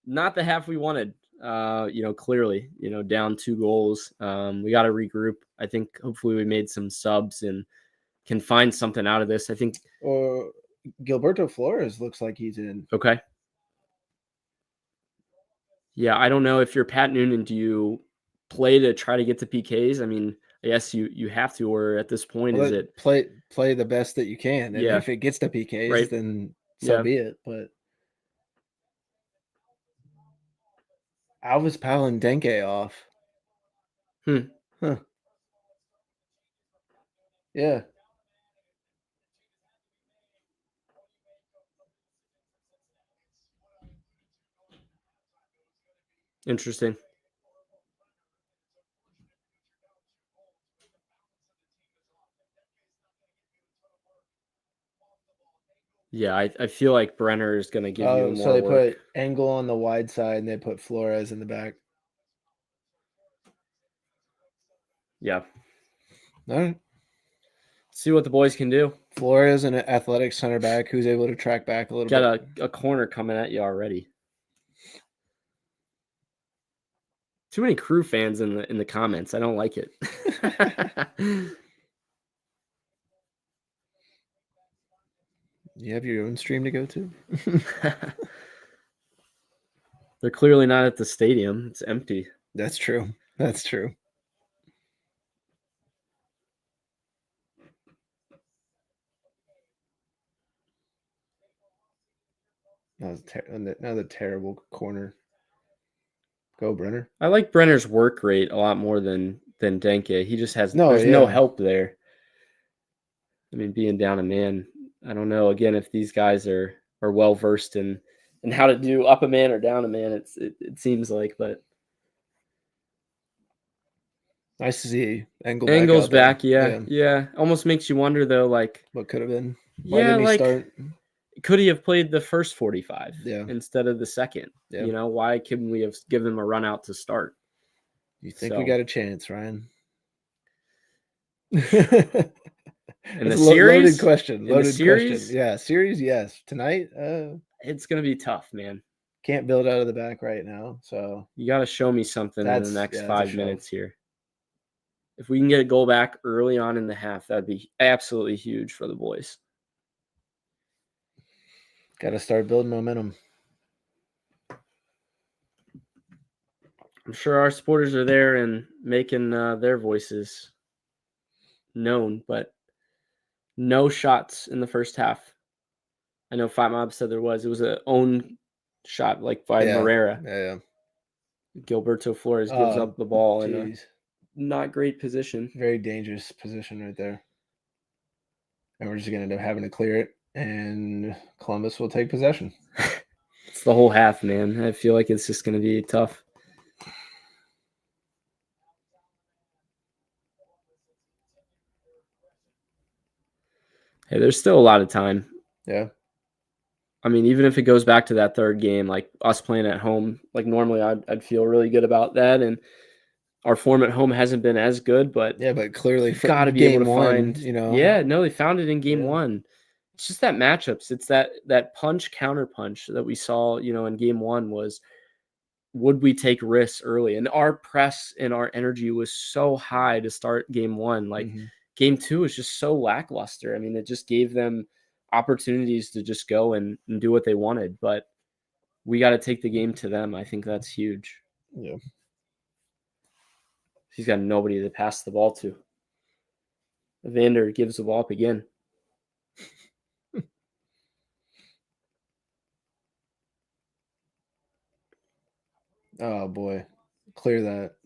Not the half we wanted. Clearly, down 2 goals. We got to regroup. I think hopefully we made some subs and can find something out of this. I think. Or Gilberto Flores looks like he's in. Okay. Yeah, I don't know if you're Pat Noonan. Do you play to try to get to PKs? I mean, I guess you have to. Or at this point, is it play the best that you can? And Yeah. if it gets to PKs, Right. then so Yeah. be it. But Alvis Powell and Denke off. Huh. Yeah. Interesting? Yeah, I feel like Brenner is going to give you more So they work. put Engel on the wide side and they put Flores in the back. Yeah. All right. See what the boys can do. Flores, an athletic center back who's able to track back a little bit. Got a corner coming at you already. Too many Crew fans in the comments. I don't like it. You have your own stream to go to? They're clearly not at the stadium. It's empty. That's true. That's true. That was another terrible corner. Go, Brenner. I like Brenner's work rate a lot more than Denke. He just has there's yeah. no help there. I mean, being down a man, I don't know. Again, if these guys are well versed in how to do up a man or down a man, it seems like, but nice to see Engel's back. Yeah. Almost makes you wonder though, like what could have been. Why yeah, didn't he like start? could he have played the first 45 Yeah. instead of the second? Yeah. Why couldn't we have given him a run out to start? You think we got a chance, Ryan? In the series? Loaded question. In the series? Question. Yeah, series, yes. Tonight, it's going to be tough, man. Can't build out of the back right now, so you got to show me something in the next 5 minutes here. If we can get a goal back early on in the half, that'd be absolutely huge for the boys. Got to start building momentum. I'm sure our supporters are there and making their voices known, but no shots in the first half. I know Fight Mob said there was. It was an own shot, like by Morera. Yeah. Gilberto Flores gives up the ball in a not great position. Very dangerous position right there. And we're just going to end up having to clear it, and Columbus will take possession. It's the whole half, man. I feel like it's just going to be tough. Hey, there's still a lot of time. Yeah. I mean, even if it goes back to that third game, like us playing at home, like normally I'd feel really good about that. And our form at home hasn't been as good, but clearly got to be able to find, Yeah, no, they found it in game one. It's just that matchups. It's that punch counter punch that we saw, in game one was, would we take risks early? And our press and our energy was so high to start game one. Like game two is just so lackluster. I mean, it just gave them opportunities to just go and do what they wanted, but we got to take the game to them. I think that's huge. Yeah. He's got nobody to pass the ball to. Evander gives the ball up again. Oh boy. Clear that.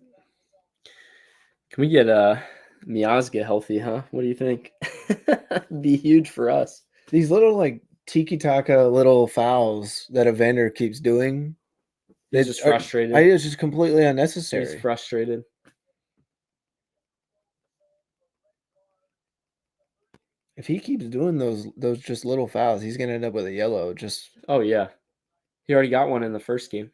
Can we get Miazga healthy, huh? What do you think? Be huge for us. These little like tiki-taka little fouls that Evander keeps doing. He's just frustrated. It's just completely unnecessary. He's frustrated. If he keeps doing those just little fouls, he's gonna end up with a yellow. Oh yeah. He already got one in the first game.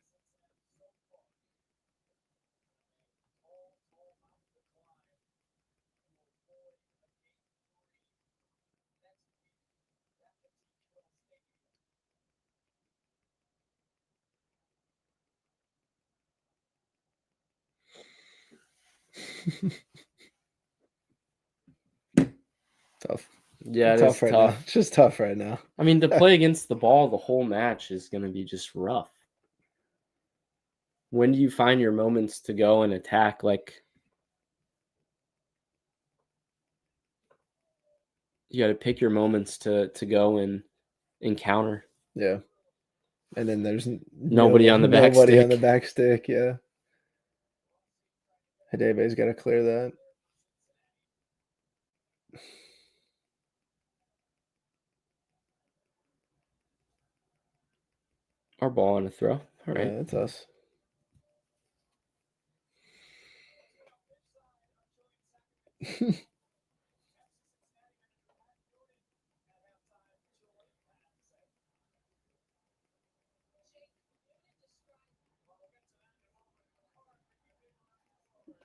Tough. Yeah, it Tough is right tough. now. It's just tough right now. I mean, to play against the ball the whole match is going to be just rough. When do you find your moments to go and attack? Like, you got to pick your moments to go and encounter. Yeah. And then there's Nobody on the back nobody stick. on the back stick. Yeah. Hidebe's got to clear that. Our ball on a throw. All right. Yeah, that's us.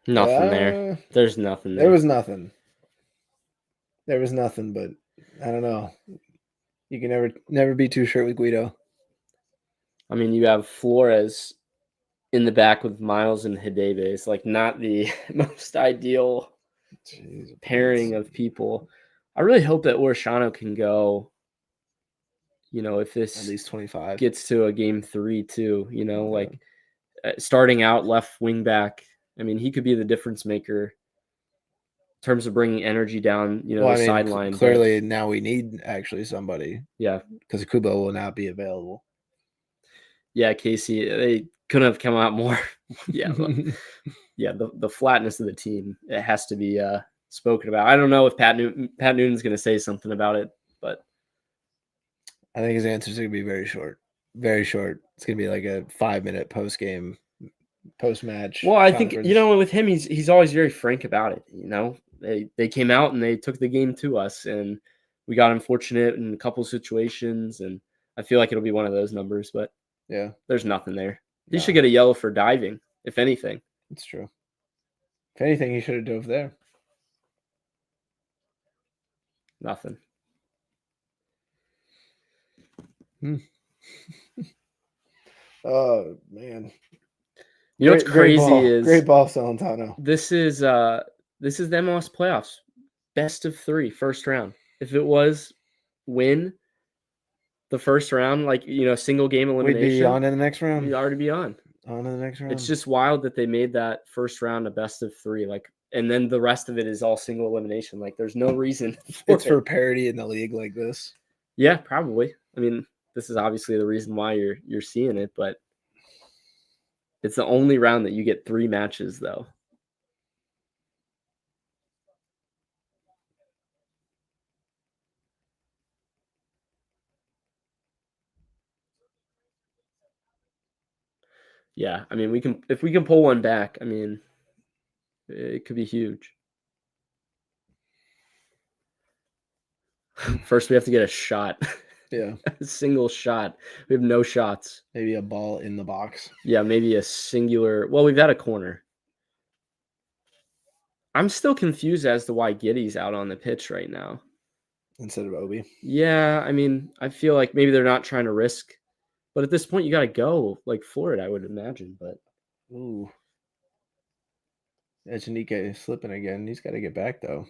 Nothing there. There's nothing there. There was nothing. There was nothing, but I don't know. You can never be too sure with Guido. I mean, you have Flores in the back with Miles and Hidebe. It's like not the most ideal pairing of people. I really hope that Orshano can go, if this At least 25 gets to a game 3 too, like starting out left wing back. I mean, he could be the difference maker in terms of bringing energy down, the sideline. Clearly, now we need actually somebody. Yeah. Because Kubo will not be available. Yeah, Casey, they couldn't have come out more. Yeah. The flatness of the team, it has to be spoken about. I don't know if Pat Noonan's going to say something about it, but I think his answer is going to be very short. Very short. It's going to be like a 5-minute post-match. Well, I think, with him, he's always very frank about it. They came out and they took the game to us, and we got unfortunate in a couple situations, and I feel like it'll be one of those numbers, but yeah, there's nothing there. He should get a yellow for diving, if anything. It's true. If anything, he should have dove there. Nothing. Oh, man. What's crazy is great ball, Celentano. This is the MLS playoffs, best of 3, first round. If it was win the first round, like single game elimination, we'd be on in the next round. We'd already be on. On to the next round. It's just wild that they made that first round a best of 3, and then the rest of it is all single elimination. Like, there's no reason. For parity in the league like this. Yeah, probably. I mean, this is obviously the reason why you're seeing it, but it's the only round that you get 3 matches, though. Yeah, I mean, if we can pull one back, I mean, it could be huge. First, we have to get a shot. Yeah. A single shot. We have no shots. Maybe a ball in the box. Yeah, maybe a singular. Well, we've had a corner. I'm still confused as to why Giddy's out on the pitch right now instead of Obi. Yeah, I mean, I feel like maybe they're not trying to risk, but at this point, you got to go for it, I would imagine. But ooh, Echenike slipping again. He's got to get back though.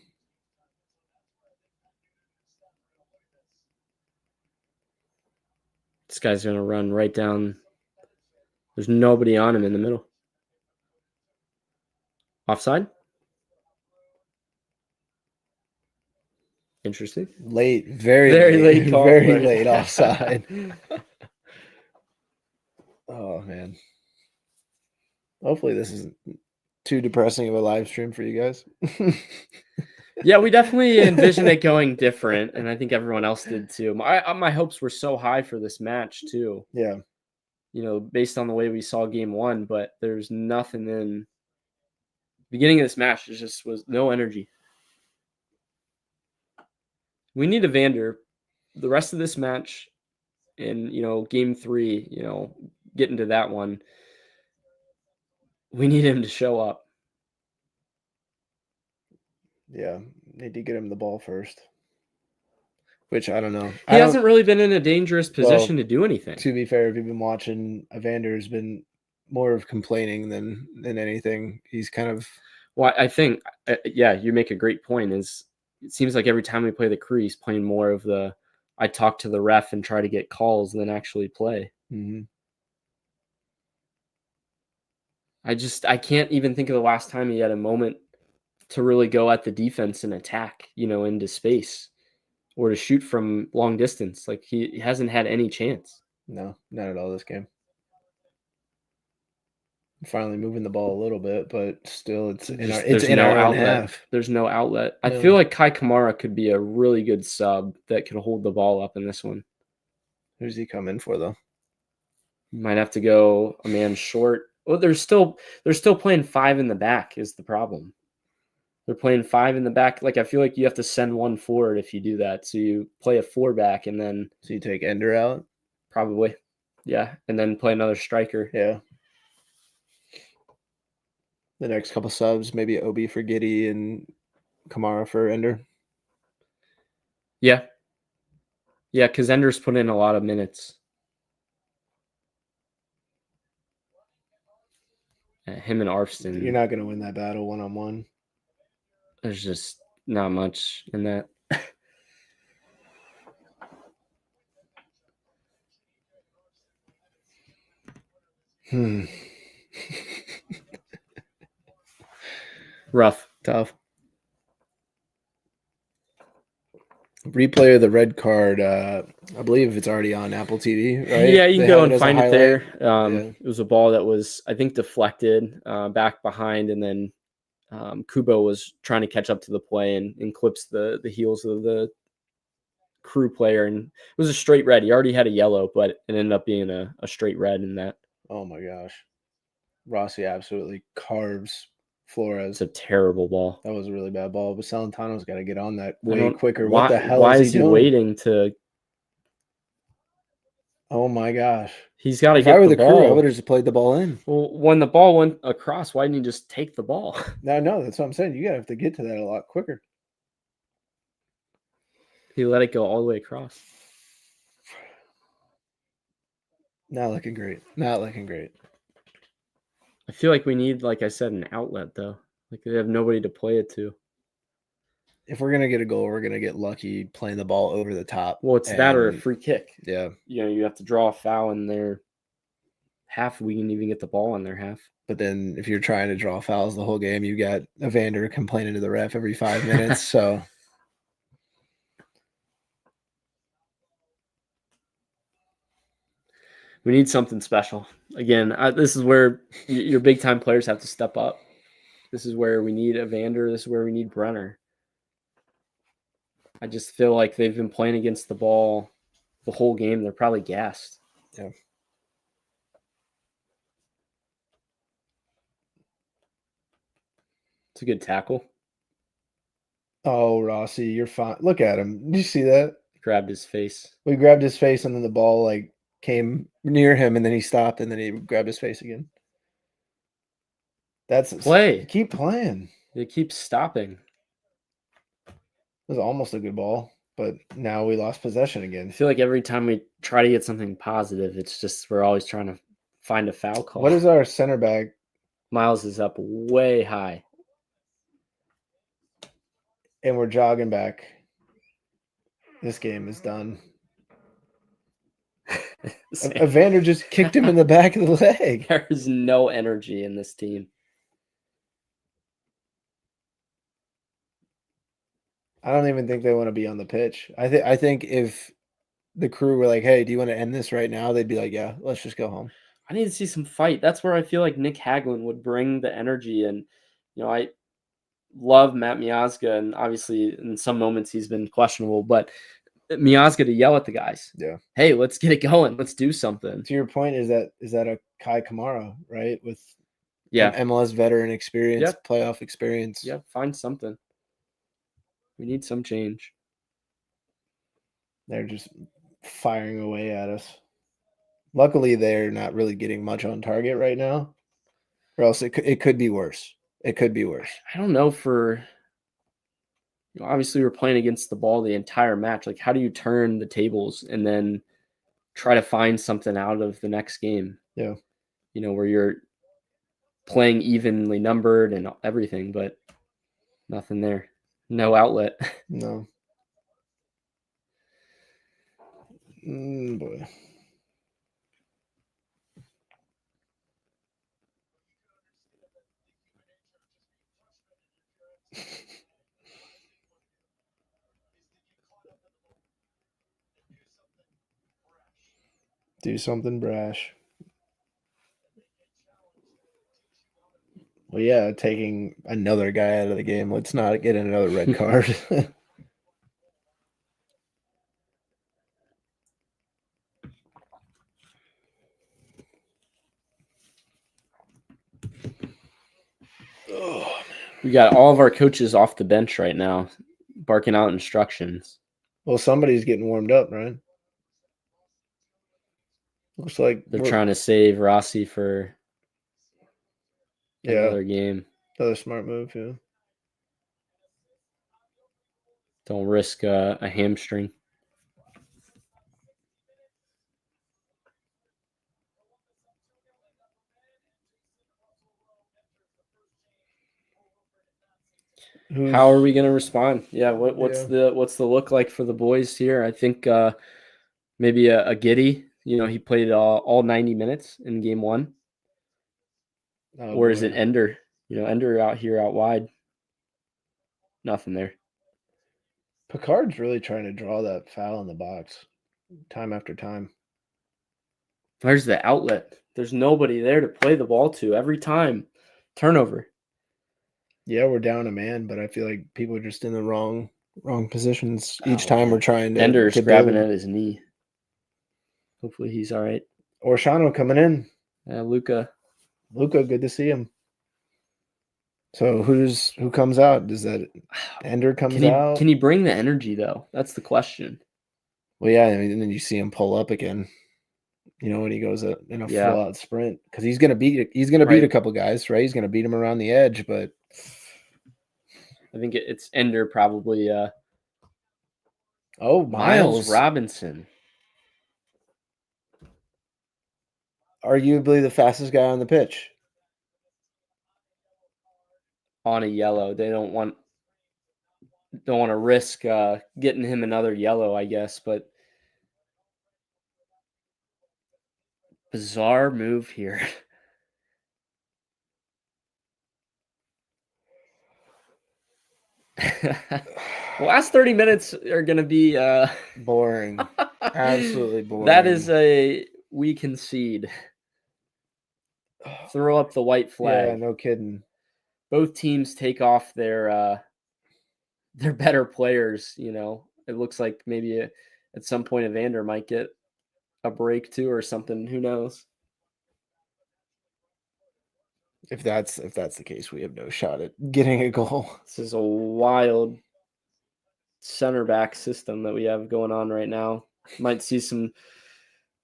This guy's going to run right down. There's nobody on him in the middle. Offside? Interesting. Late, very late call. Very late offside. Oh, man. Hopefully this isn't too depressing of a live stream for you guys. Yeah, we definitely envisioned it going different, and I think everyone else did too. My hopes were so high for this match too. Yeah. Based on the way we saw game 1, but there's nothing in the beginning of this match. There just was no energy. We need Evander the rest of this match and, game 3, getting to that one. We need him to show up. Yeah, need to get him the ball first. Which I don't know. He hasn't really been in a dangerous position to do anything. To be fair, if you've been watching, Evander's been more of complaining than anything. He's kind of Well, I think, yeah, you make a great point. Is it seems like every time we play the Crew, he's playing more of the I talk to the ref and try to get calls than actually play. Mm-hmm. I can't even think of the last time he had a moment to really go at the defense and attack, into space or to shoot from long distance. Like he hasn't had any chance. No, not at all this game. Finally moving the ball a little bit, but still it's in our own half. There's no outlet. No. I feel like Kai Kamara could be a really good sub that could hold the ball up in this one. Who's he come in for though? Might have to go a man short. Well, they're still playing 5 in the back is the problem. They're playing 5 in the back. Like I feel like you have to send one forward if you do that. So you play a 4 back and then So you take Ender out? probably. Yeah. And then play another striker. Yeah. The next couple subs, maybe Obi for Giddy and Kamara for Ender. Yeah. Yeah, because Ender's put in a lot of minutes. Him and Arfston. You're not going to win that battle one-on-one. There's just not much in that. Rough. Tough. Replay of the red card. I believe it's already on Apple TV, right? Yeah, you can go and find it there. Yeah. It was a ball that was, I think, deflected back behind, and then Kubo was trying to catch up to the play and clips the heels of the Crew player, and it was a straight red. He already had a yellow, but it ended up being a straight red in that. Oh my gosh. Rossi absolutely carves Flores. It's a terrible ball. That was a really bad ball, but Celentano's got to get on that way quicker. Why, What the hell why is he doing? waiting to? Oh my gosh. He's got to If get I were the the ball. Crew, I would have just played the ball in. Well, when the ball went across, why didn't he just take the ball? No, that's what I'm saying. You got to have to get to that a lot quicker. He let it go all the way across. Not looking great. Not looking great. I feel like we need, like I said, an outlet, though. Like they have nobody to play it to. If we're going to get a goal, we're going to get lucky playing the ball over the top. Well, it's that or a free kick. Yeah. You have to draw a foul in their half. We can even get the ball in their half. But then if you're trying to draw fouls the whole game, you got Evander complaining to the ref every 5 minutes. So we need something special. Again, this is where your big-time players have to step up. This is where we need Evander. This is where we need Brenner. I just feel like they've been playing against the ball the whole game. They're probably gassed. Yeah. It's a good tackle. Oh, Rossi, you're fine. Look at him. Did you see that? Grabbed his face. We grabbed his face and then the ball came near him and then he stopped and then he grabbed his face again. That's play. Keep playing. They keep stopping. It was almost a good ball, but now we lost possession again. I feel like every time we try to get something positive, it's just we're always trying to find a foul call. What is our center back? Miles is up way high. And we're jogging back. This game is done. Evander just kicked him in the back of the leg. There is no energy in this team. I don't even think they want to be on the pitch. I think if the Crew were like, hey, do you want to end this right now? They'd be like, yeah, let's just go home. I need to see some fight. That's where I feel like Nick Hagelin would bring the energy. And, I love Matt Miazga. And obviously in some moments he's been questionable, but Miazga to yell at the guys. Yeah. Hey, let's get it going. Let's do something. To your point, is that a Kai Kamara, right? With MLS veteran experience, playoff experience. Yeah, find something. We need some change. They're just firing away at us. Luckily, they're not really getting much on target right now, or else it could be worse. It could be worse. I don't know obviously we're playing against the ball the entire match. Like, how do you turn the tables and then try to find something out of the next game? Yeah. Where you're playing evenly numbered and everything, but nothing there. No outlet. No. Boy. Do something brash. Well, yeah, taking another guy out of the game. Let's not get another red card. We got all of our coaches off the bench right now, barking out instructions. Well, somebody's getting warmed up, right? Looks like They're trying to save Rossi for another game. Another smart move, yeah. Don't risk a hamstring. How are we going to respond? Yeah, what's the look like for the boys here? I think maybe a Giddy. He played all 90 minutes in game one. Or is it Ender? Ender out here out wide. Nothing there. Picard's really trying to draw that foul in the box time after time. Where's the outlet? There's nobody there to play the ball to every time. Turnover. Yeah, we're down a man, but I feel like people are just in the wrong positions each time we're trying to. Ender's grabbing at his knee. Hopefully he's all right. Orshano coming in. Luca, good to see him. So who comes out? Does that Ender comes out? Can he bring the energy though? That's the question. Well, yeah, and then you see him pull up again. When he goes in a full out sprint, because he's gonna beat a couple guys, right? He's gonna beat him around the edge, but I think it's Ender probably. Miles Robinson, arguably the fastest guy on the pitch. On a yellow, they don't want to risk getting him another yellow, I guess, but bizarre move here. The last 30 minutes are going to be boring. Absolutely boring. That is we concede. Throw up the white flag. Yeah, no kidding. Both teams take off their better players. It looks like maybe at some point Evander might get a break too or something. Who knows? If that's the case, we have no shot at getting a goal. This is a wild center back system that we have going on right now. Might see some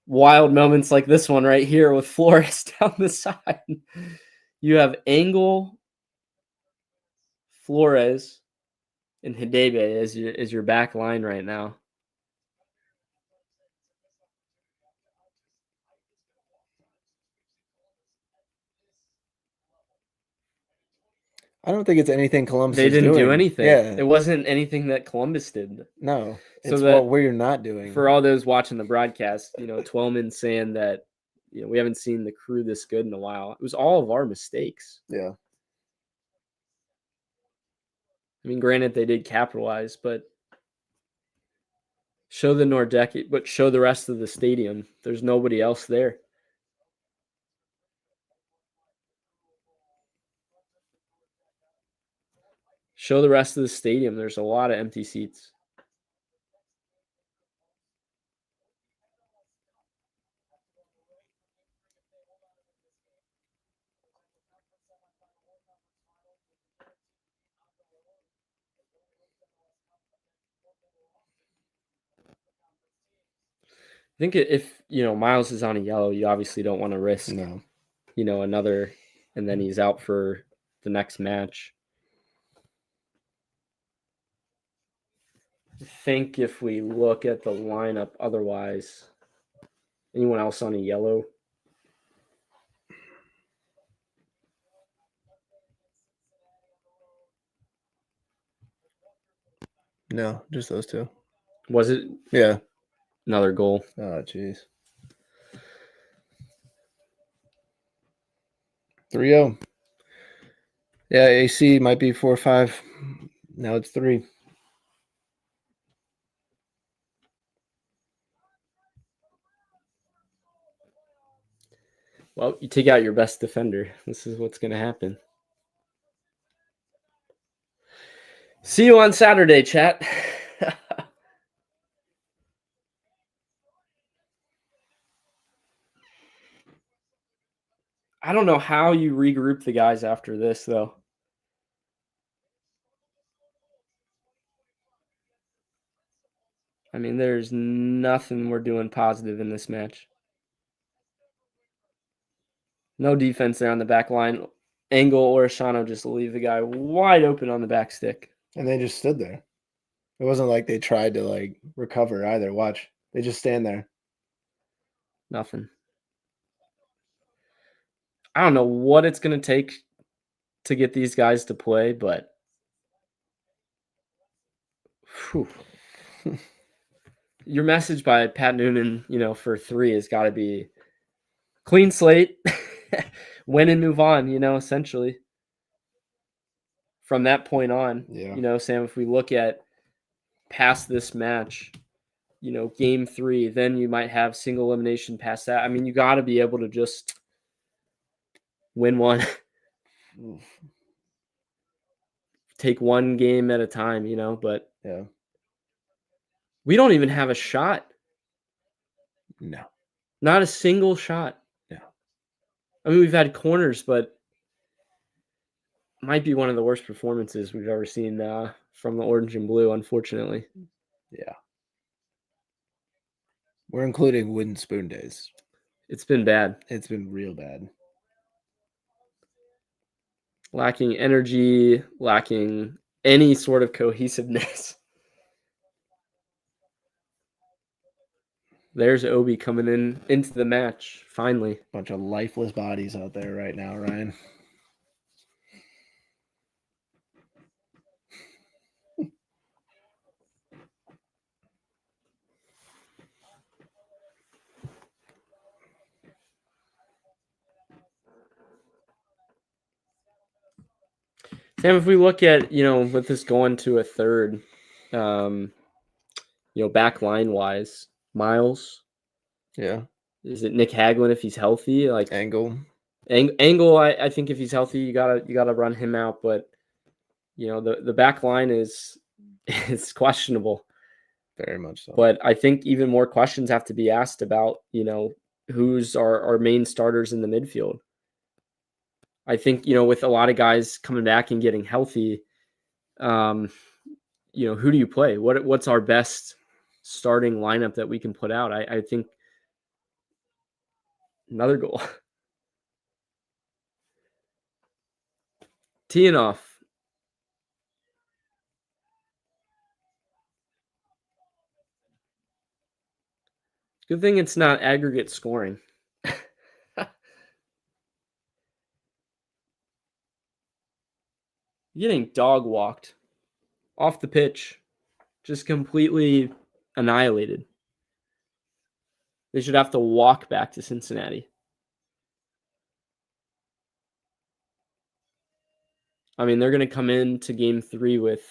wild moments like this one right here with Flores down the side. You have Angle, Flores, and Hidebe as your back line right now. I don't think it's anything Columbus They didn't doing. do anything. Yeah. It wasn't anything that Columbus did. No. So it's what we're not doing. For all those watching the broadcast, Twellman saying that we haven't seen the crew this good in a while. It was all of our mistakes. Yeah. I mean, granted, they did capitalize, but show the Nordecke, but show the rest of the stadium. There's nobody else there. Show the rest of the stadium. There's a lot of empty seats. I think if Miles is on a yellow, you obviously don't want to risk another, and then he's out for the next match. I think if we look at the lineup otherwise, anyone else on a yellow? No, just those two. Was it Yeah. another goal? Oh, jeez. 3-0. Yeah, AC might be 4-5. Now it's 3. Well, you take out your best defender. This is what's going to happen. See you on Saturday, chat. I don't know how you regroup the guys after this, though. I mean, there's nothing we're doing positive in this match. No defense there on the back line. Engel or Ashano just leave the guy wide open on the back stick. And they just stood there. It wasn't like they tried to like recover either. Watch. They just stand there. Nothing. I don't know what it's going to take to get these guys to play, but your message by Pat Noonan, for 3 has got to be clean slate, win and move on, essentially. From that point on, Sam, if we look at past this match, game 3, then you might have single elimination past that. I mean, you got to be able to just win one. Take one game at a time, but yeah. We don't even have a shot. No. Not a single shot. No. I mean, we've had corners, but might be one of the worst performances we've ever seen from the orange and blue, unfortunately. Yeah. We're including wooden spoon days. It's been bad. It's been real bad. Lacking energy, lacking any sort of cohesiveness. There's Obi coming into the match, finally. Bunch of lifeless bodies out there right now, Ryan. Sam, if we look at, with this going to a third, back line wise, Miles. Yeah. Is it Nick Hagelin if he's healthy? Like Angle. Angle, I think if he's healthy, you gotta run him out. But the back line is questionable. Very much so. But I think even more questions have to be asked about, who's our main starters in the midfield. I think, with a lot of guys coming back and getting healthy, who do you play? What's our best starting lineup that we can put out? I think another goal. Teeing off. Good thing it's not aggregate scoring. Getting dog walked off the pitch, just completely annihilated. They should have to walk back to Cincinnati. I mean, they're going to come into game 3 with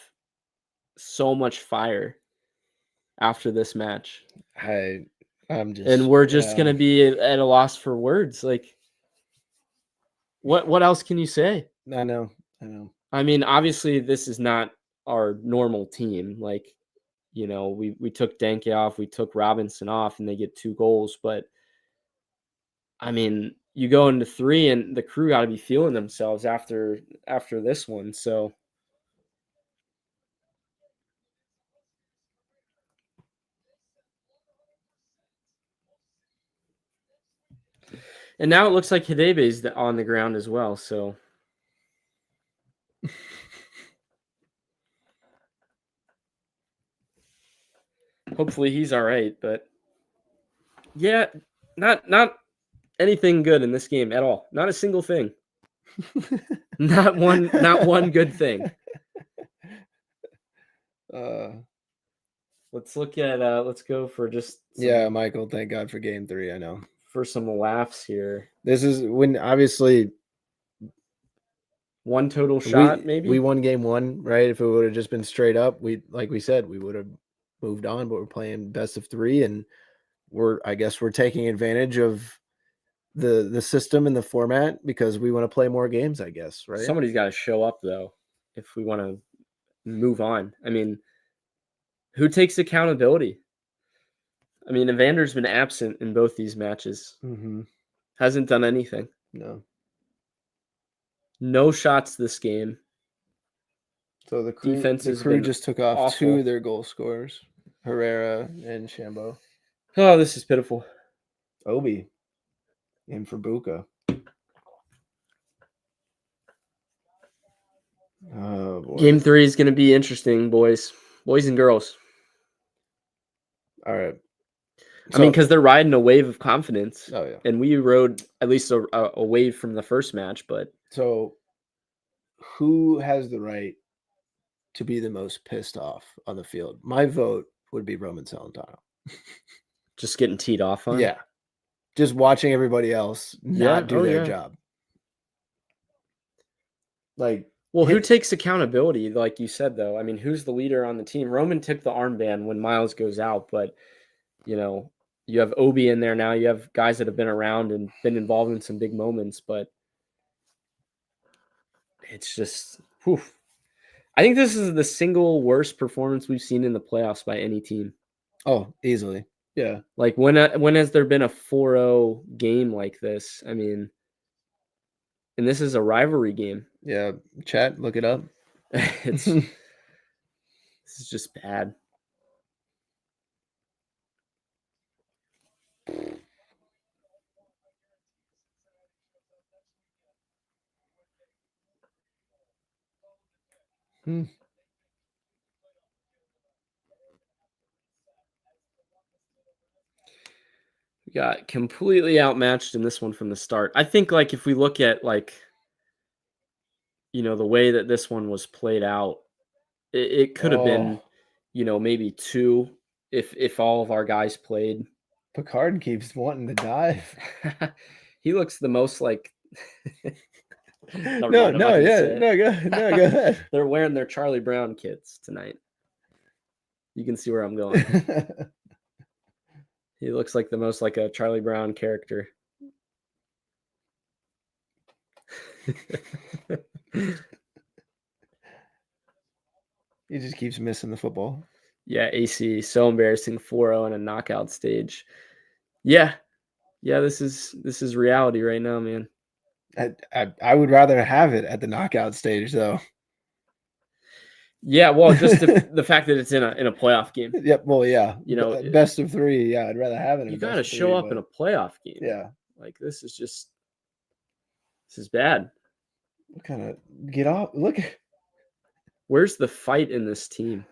so much fire after this match. I'm just, and we're just going to be at a loss for words. Like, what else can you say? I know. I mean, obviously, this is not our normal team. Like, we took Danke off, we took Robinson off, and they get 2 goals. But, I mean, you go into 3, and the crew got to be feeling themselves after this one. So, and now it looks like Hidebe's on the ground as well. So. Hopefully he's all right, but yeah, not anything good in this game at all. Not a single thing. not one good thing. Let's look at let's go for just Michael, thank God for game 3. I know. for some laughs here. This is when obviously One total shot, maybe? we won game 1, right? If it would have just been straight up, we said, we would have moved on, but we're playing best of 3 and I guess we're taking advantage of the system and the format because we want to play more games, I guess, right? Somebody's got to show up though if we want to move on. I mean, who takes accountability? I mean, Evander's been absent in both these matches. Mm-hmm. Hasn't done anything. No shots this game. So the crew just took off awful. 2 of their goal scorers, Herrera and Shambo. Oh, this is pitiful. Obi in for Buka. Oh, boy. Game 3 is going to be interesting, boys and girls. All right. I mean, because they're riding a wave of confidence. Oh, yeah. And we rode at least a wave from the first match, but... So who has the right to be the most pissed off on the field? My vote would be Roman Celentano. Just getting teed off on? Yeah. Just watching everybody else not do their job. Like, well, who takes accountability, like you said, though? I mean, who's the leader on the team? Roman took the armband when Miles goes out, but, you know, you have Obi in there now. You have guys that have been around and been involved in some big moments, but it's just, whew. I think this is the single worst performance we've seen in the playoffs by any team. Oh, easily. Yeah. Like, when has there been a 4-0 game like this? I mean, and this is a rivalry game. Yeah. Chat, look it up. This is just bad. Hmm. We got completely outmatched in this one from the start. I think, like, if we look at, like, you know, the way that this one was played out, it could have been, you know, maybe 2 if all of our guys played. Picard keeps wanting to dive. He looks the most like... No, go ahead. They're wearing their Charlie Brown kits tonight. You can see where I'm going. He looks like the most like a Charlie Brown character. He just keeps missing the football. Yeah, AC, so embarrassing. 4-0 in a knockout stage. Yeah, this is reality right now, man. I would rather have it at the knockout stage, though. Yeah, well, just the fact that it's in a playoff game. Yep. Well, yeah. You know, best of 3. Yeah, I'd rather have it. You got to show up in a playoff game. Yeah. Like, this is bad. What kind of get off? Look. Where's the fight in this team?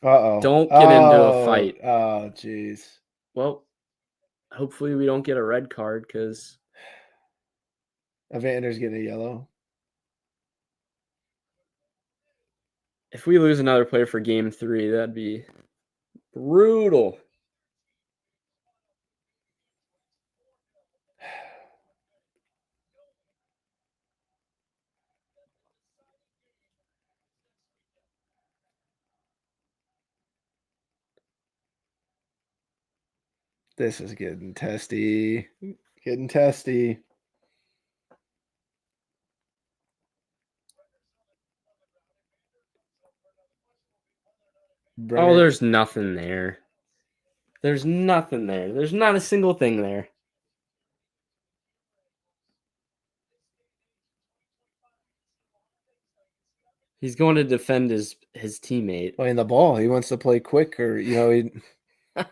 Uh-oh. Don't get into a fight. Oh, jeez. Well, hopefully we don't get a red card because Evander's getting a yellow. If we lose another player for game 3, that'd be brutal. This is getting testy. Getting testy. Brenner. Oh, there's nothing there. There's nothing there. There's not a single thing there. He's going to defend his teammate. Playing the ball. He wants to play quick, or, you know,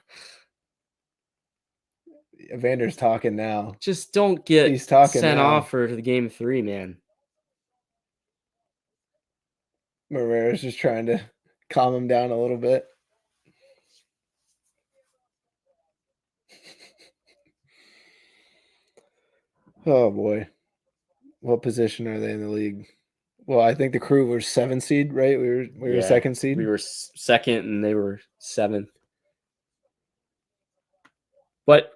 Evander's talking now. Just don't get sent off for the game 3, man. Marrera's just trying to calm him down a little bit. Oh, boy. What position are they in the league? Well, I think the Crew were 7 seed, right? We were Yeah, 2nd seed. We were second, and they were 7th. But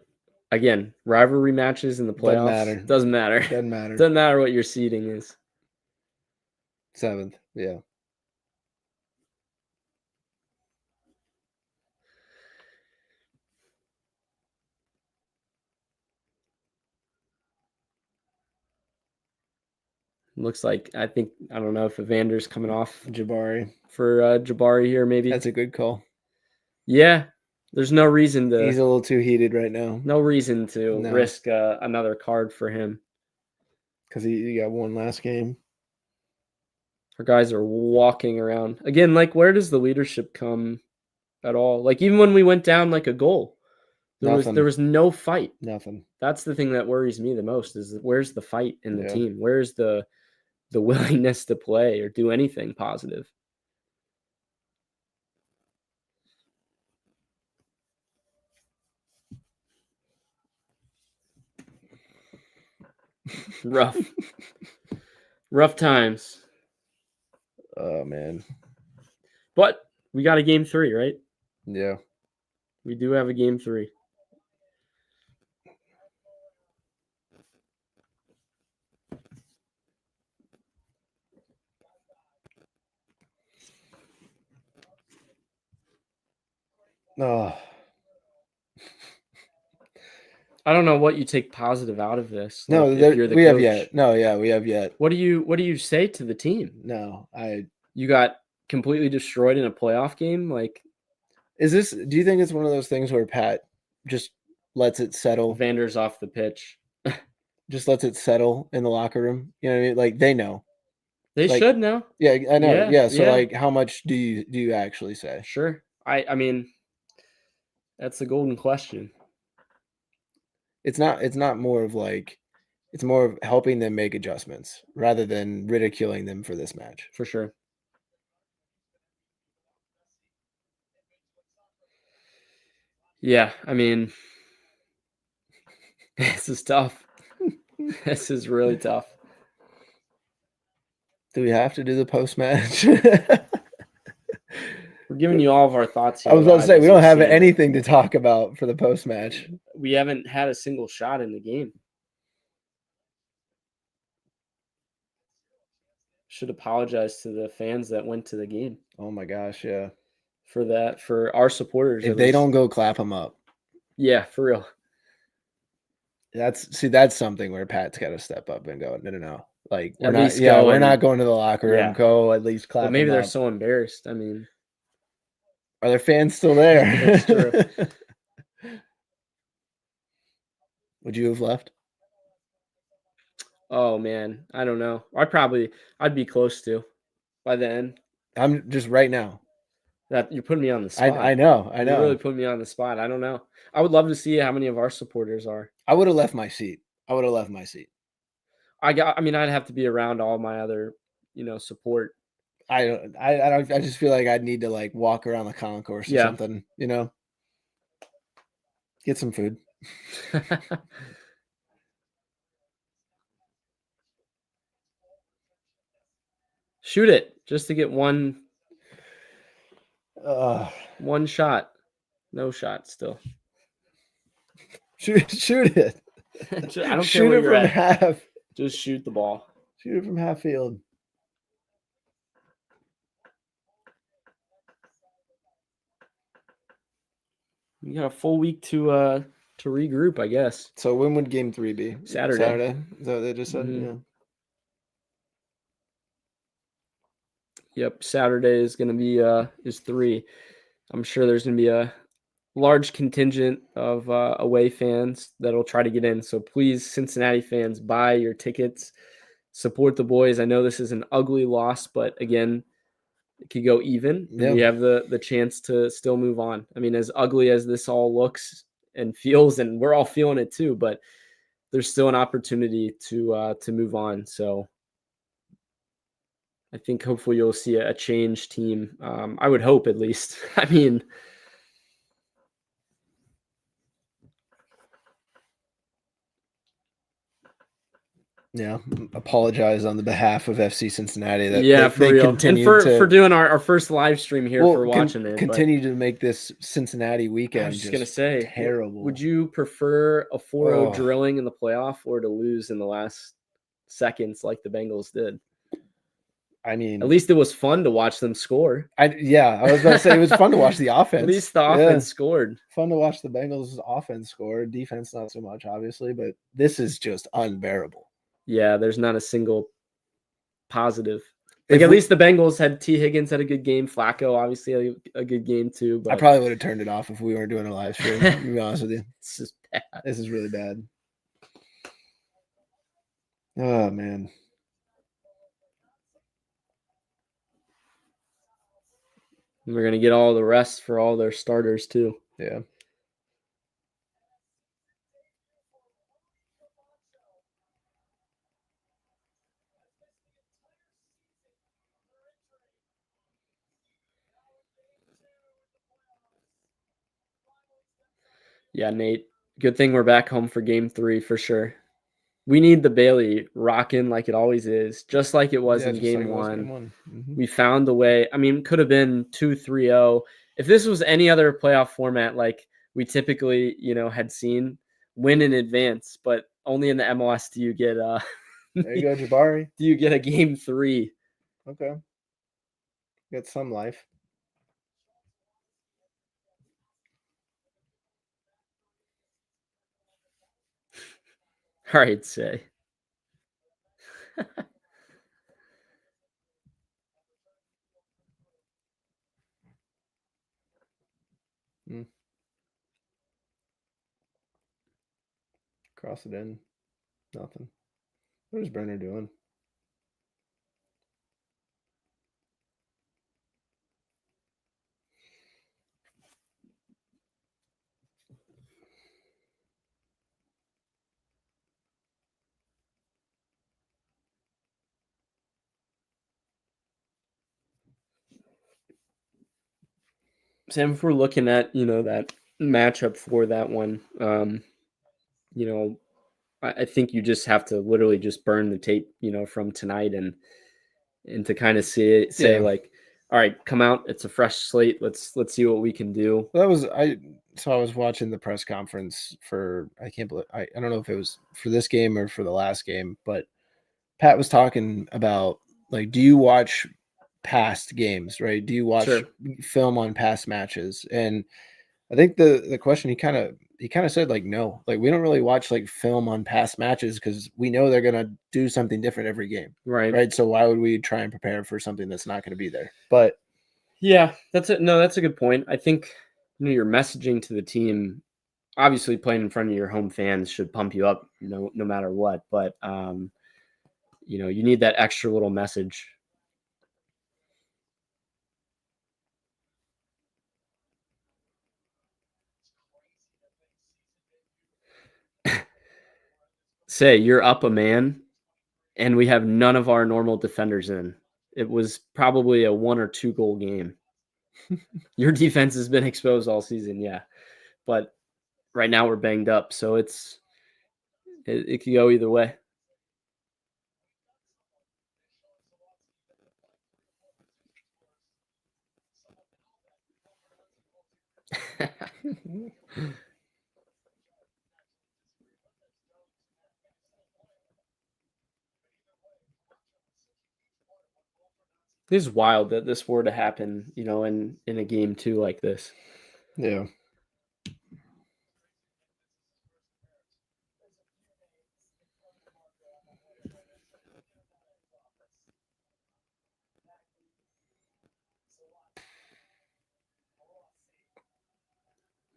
again, rivalry matches in the playoffs Doesn't matter. Doesn't matter. Doesn't matter. Doesn't matter what your seeding is. 7th. Yeah. Looks like I don't know if Evander's coming off Jabari. for Jabari here, maybe. That's a good call. Yeah, there's no reason to. He's a little too heated right now. No reason to No. risk another card for him. Because he got one last game. Our guys are walking around again. Like, where does the leadership come at all? Like, even when we went down like a goal, there was no fight. Nothing. That's the thing that worries me the most is where's the fight in the Yeah. team? Where's the willingness to play or do anything positive? Rough times. Oh, man. But we got a game 3, right? Yeah. We do have a game 3. Oh. I don't know what you take positive out of this. No, like, if you're the we coach. have yet. No, yeah, we have yet. What do you say to the team? No, You got completely destroyed in a playoff game. Like, do you think it's one of those things where Pat just lets it settle? Vander's off the pitch. Just lets it settle in the locker room. You know what I mean? Like, they know. They Like, should know. Yeah, I know. Yeah. So yeah. like, how much do you actually say? Sure. I mean, that's the golden question. It's not more of like, it's more of helping them make adjustments rather than ridiculing them for this match. For sure. Yeah, I mean, this is tough. This is really tough. Do we have to do the post match? We're giving you all of our thoughts here. I was about to say, we don't have anything anything to talk about for the post match. We haven't had a single shot in the game. Should apologize to the fans that went to the game. Oh my gosh, yeah. For our supporters. If they don't go clap them up. Yeah, for real. That's something where Pat's got to step up and go, no. Like, we're not going to the locker room. Yeah. Go at least clap. Well, maybe they're up. so embarrassed. I mean, are their fans still there? That's true. Would you have left? Oh man, I don't know. I'd be close to by the end. I'm just right now. That you're putting me on the spot. I know. You really put me on the spot. I don't know. I would love to see how many of our supporters are. I would have left my seat. I mean, I'd have to be around all my other, support. I just feel like I'd need to like walk around the concourse or something, get some food. Shoot it just to get one shot. No shot still. Shoot it. I don't care Shoot where it you're from at. half. Just shoot the ball. Shoot it from half field. You got a full week to regroup, I guess. So when would game 3 be? Saturday. Is that what they just said? Mhm. Yeah. Yep, Saturday is going to be is 3. I'm sure there's going to be a large contingent of away fans that'll try to get in. So please, Cincinnati fans, buy your tickets, support the boys. I know this is an ugly loss, but again, it could go even. Yeah. We have the chance to still move on. I mean, as ugly as this all looks and feels, and we're all feeling it too, but there's still an opportunity to move on. So I think hopefully you'll see a changed team. I would hope at least. I mean, apologize on the behalf of FC Cincinnati that for they real. And continue for doing our first live stream here for watching it. Continue to make this Cincinnati weekend. I was just gonna say, terrible. Would you prefer a 4-0 drilling in the playoff or to lose in the last seconds like the Bengals did? I mean, at least it was fun to watch them score. I was about to say it was fun to watch the offense. At least the offense scored. Fun to watch the Bengals offense score. Defense not so much, obviously, but this is just unbearable. Yeah, there's not a single positive. Like at least the Bengals had T. Higgins had a good game. Flacco obviously had a good game too. But I probably would have turned it off if we weren't doing a live stream. To be honest with you, this is bad. This is really bad. Oh man. And we're gonna get all the rest for all their starters too. Yeah. Yeah, Nate. Good thing we're back home for game 3 for sure. We need the Bailey rocking like it always is, just like it was in game 1. Mm-hmm. We found the way. I mean, could have been 2-3-0. If this was any other playoff format like we typically, had seen, win in advance, but only in the MLS do you get there you go, Jabari. Do you get a game 3? Okay. Get some life. All right, say. Cross it in. Nothing. What is Brenner doing? Sam, if we're looking at, that matchup for that one, I think you just have to literally just burn the tape, from tonight and to kind of say like, all right, come out. It's a fresh slate. Let's see what we can do. Well, I was watching the press conference for, I can't believe, I don't know if it was for this game or for the last game, but Pat was talking about, like, do you watch past games, right? Do you watch film on past matches? And I think the question he kind of said, like, no, like, we don't really watch like film on past matches because we know they're gonna do something different every game, right? So why would we try and prepare for something that's not going to be there? But yeah, that's a good point. I think your messaging to the team, obviously playing in front of your home fans should pump you up, no matter what. But you need that extra little message. Say you're up a man and we have none of our normal defenders in. It was probably a 1 or 2 goal game. Your defense has been exposed all season, yeah. But right now we're banged up, so it could go either way. This is wild that this were to happen, in a game 2 like this. Yeah.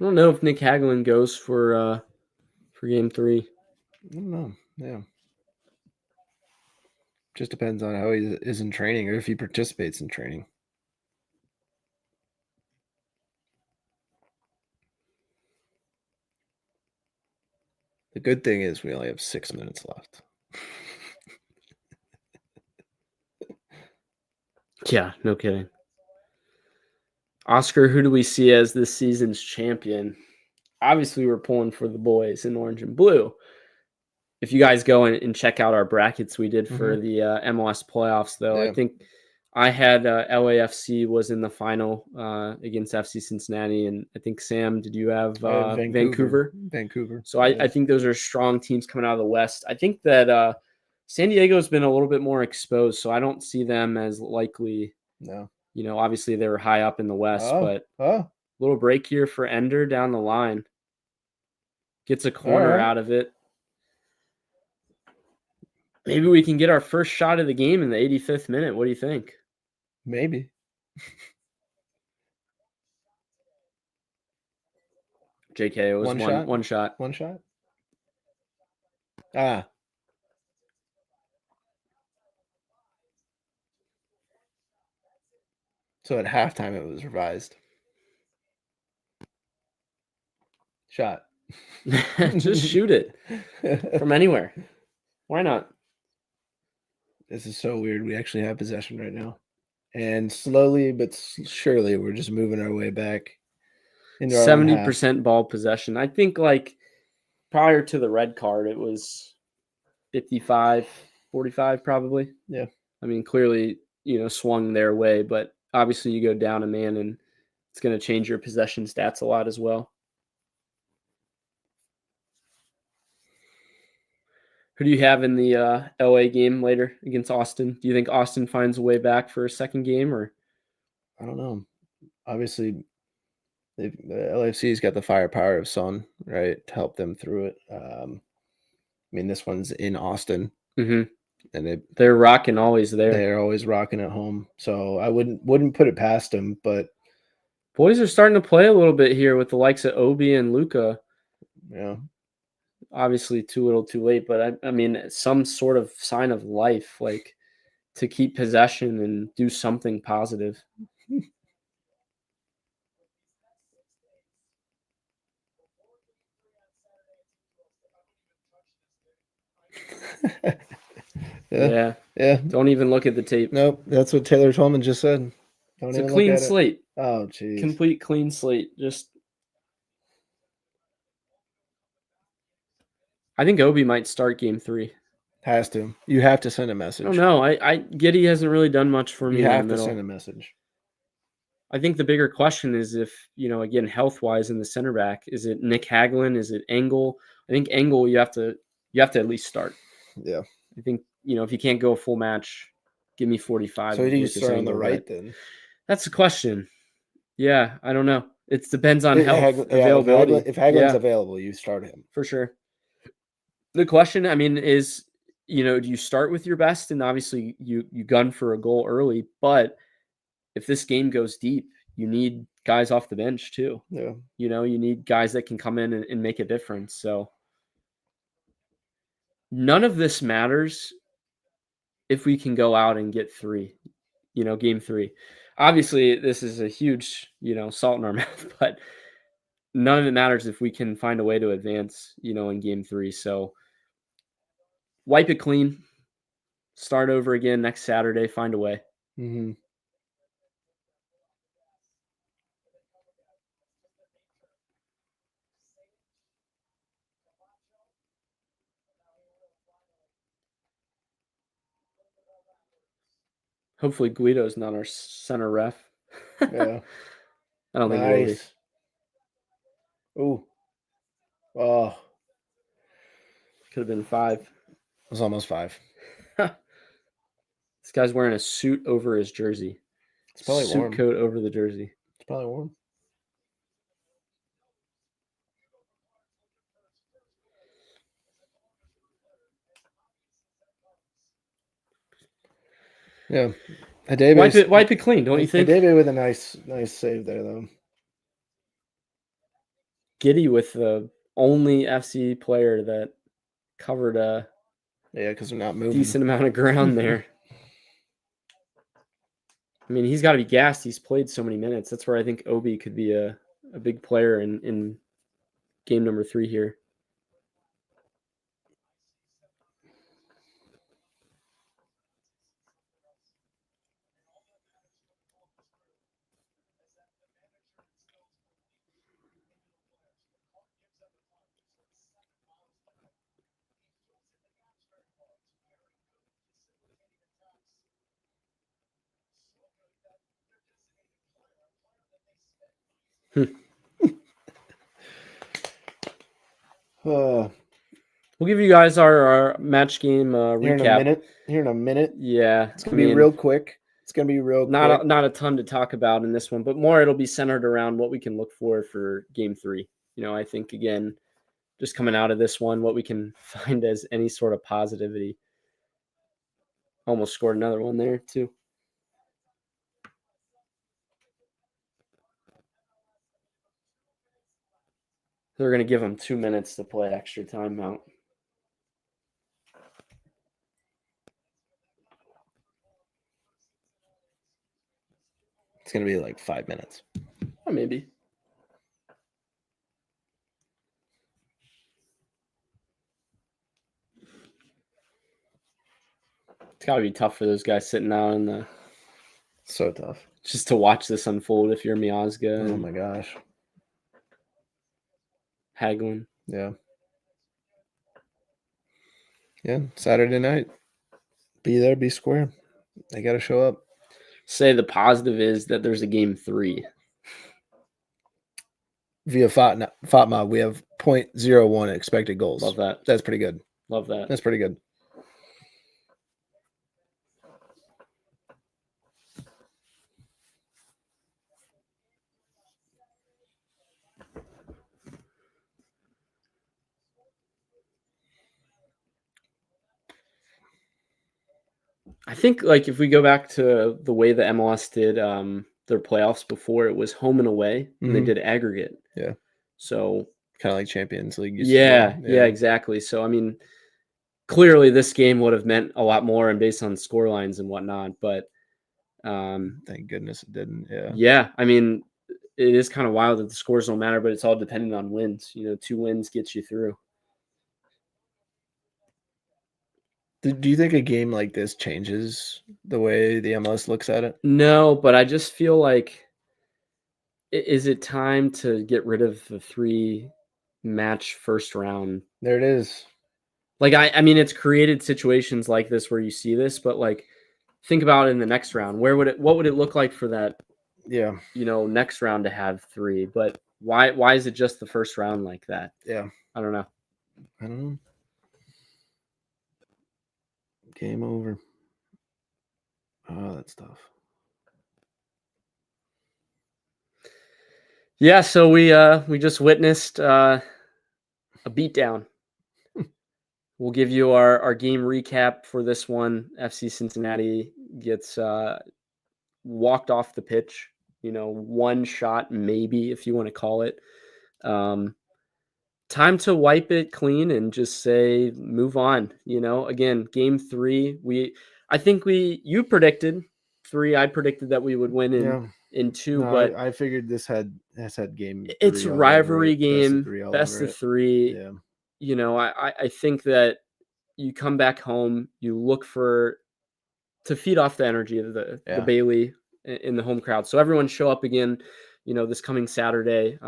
I don't know if Nick Hagelin goes for game 3. I don't know. Yeah. Just depends on how he is in training or if he participates in training. The good thing is we only have 6 minutes left. Yeah, no kidding. Oscar, who do we see as this season's champion? Obviously, we're pulling for the boys in orange and blue. if you guys go and check out our brackets we did for the MLS playoffs, though, I think I had LAFC was in the final against FC Cincinnati, and I think, Sam, did you have Vancouver? Vancouver. So I think those are strong teams coming out of the West. I think that San Diego's been a little bit more exposed, so I don't see them as likely. No. You know, obviously they were high up in the West, but little break here for Ender down the line. Gets a corner out of it. Maybe we can get our first shot of the game in the 85th minute. What do you think? Maybe. JK, it was one shot. One shot? Ah. So at halftime it was revised. Shot. Just shoot it from anywhere. Why not? This is so weird. We actually have possession right now. And slowly but surely we're just moving our way back into 70% ball possession. I think like prior to the red card, it was 55-45 probably. Yeah. I mean, clearly, swung their way, but obviously you go down a man and it's going to change your possession stats a lot as well. Who do you have in the LA game later against Austin? Do you think Austin finds a way back for a second game, or? I don't know. Obviously, the LAFC's got the firepower of Son, right, to help them through it. I mean, this one's in Austin, and they're rocking always there. They're always rocking at home, so I wouldn't put it past them. But boys are starting to play a little bit here with the likes of Obi and Luka. Yeah. Obviously too little too late, but I mean, some sort of sign of life, like to keep possession and do something positive. Yeah. Don't even look at the tape. Nope. That's what Taylor Tolman just said. It's a clean slate. Oh, geez. Complete clean slate. I think Obi might start game 3. Has to. You have to send a message. I don't know. Giddy hasn't really done much for me. You have to send a message. I think the bigger question is if, again, health-wise in the center back, is it Nick Hagelin? Is it Engel? I think Engel, you have to at least start. Yeah. I think, if you can't go a full match, give me 45. So do you start on the right then? That's the question. Yeah, I don't know. It depends on health availability. If Hagelin's available, you start him. For sure. The question, I mean, is, do you start with your best? And obviously you gun for a goal early, but if this game goes deep, you need guys off the bench too. Yeah. You need guys that can come in and make a difference. So none of this matters if we can go out and get 3, game 3. Obviously, this is a huge, salt in our mouth, but none of it matters if we can find a way to advance, in game 3. So wipe it clean, start over again next Saturday, find a way. Mm-hmm. Hopefully Guido's not our center ref. Yeah. I don't think he will be. Ooh. Oh. Could have been 5. It was almost 5. This guy's wearing a suit over his jersey. It's probably warm. Suit coat over the jersey. It's probably warm. Yeah. Wipe it clean, don't you think? David with a nice save there, though. Giddy with the only FC player that covered a because they're not moving. Decent amount of ground there. I mean, he's got to be gassed. He's played so many minutes. That's where I think Obi could be a big player in game number 3 here. Uh, We'll give you guys our match game recap. Here in a minute. Yeah, It's gonna be real quick. It's gonna be real quick. Not a ton to talk about in this one, but more it'll be centered around what we can look for game 3. I think again, just coming out of this one, what we can find as any sort of positivity. Almost scored another one there too. They're going to give them 2 minutes to play extra timeout. It's gonna be like 5 minutes. Or maybe. It's got to be tough for those guys sitting out in the. So tough. Just to watch this unfold if you're Miazga. Oh my gosh. Hagelin. Yeah. Yeah. Saturday night. Be there, be square. They got to show up. Say the positive is that there's a game 3. Via Fatma, we have 0.01 expected goals. Love that. That's pretty good. Love that. That's pretty good. I think if we go back to the way the MLS did their playoffs before, it was home and away, and they did aggregate. Yeah. So kind of like Champions League. Yeah, exactly. So clearly this game would have meant a lot more, and based on score lines and whatnot. But thank goodness it didn't. Yeah. Yeah, it is kind of wild that the scores don't matter, but it's all dependent on wins. 2 wins gets you through. Do you think a game like this changes the way the MLS looks at it? No, but I just feel like, is it time to get rid of the 3-match first round? There it is. It's created situations like this where you see this, but think about it in the next round. What would it look like for that? Yeah. Next round to have 3, but why is it just the first round like that? Yeah. I don't know. Game over. Oh, that's tough. Yeah, so we just witnessed a beatdown. We'll give you our game recap for this one. FC Cincinnati gets walked off the pitch. 1 shot, maybe, if you want to call it. Time to wipe it clean and just say move on. Again, game 3. You predicted 3. I predicted that we would win in 2. No, but I figured this had game. It's a rivalry game, best of 3. Yeah. I think that you come back home, you look to feed off the energy of the Bailey in the home crowd. So everyone show up again, this coming Saturday.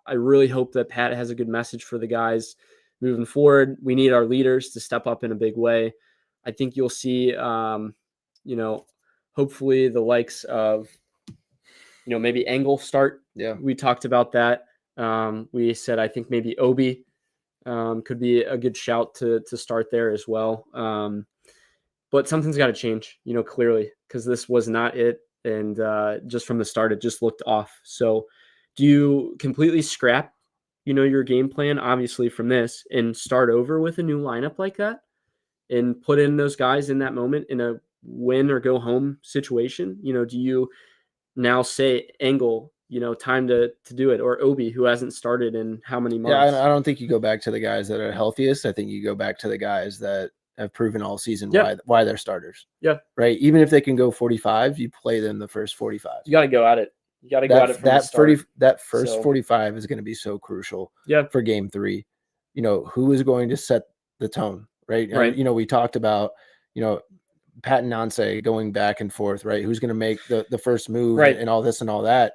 I really hope that Pat has a good message for the guys moving forward. We need our leaders to step up in a big way. I think you'll see, hopefully the likes of, maybe Engel start. Yeah. We talked about that. We said, I think maybe Obi could be a good shout to start there as well. But something's got to change, clearly, because this was not it. And just from the start, it just looked off. So do you completely scrap, your game plan, obviously, from this and start over with a new lineup like that and put in those guys in that moment in a win or go home situation? Do you now say Engel, time to do it, or Obi, who hasn't started in how many months? Yeah, I don't think you go back to the guys that are healthiest. I think you go back to the guys that have proven all season why they're starters. Yeah. Right. Even if they can go 45, you play them the first 45. You got to go at it. You got to go at it from the start. That first 45 is going to be so crucial for game 3. Who is going to set the tone, right? Right. And, we talked about, Pat and Nance going back and forth, right? Who's going to make the first move and all this and all that.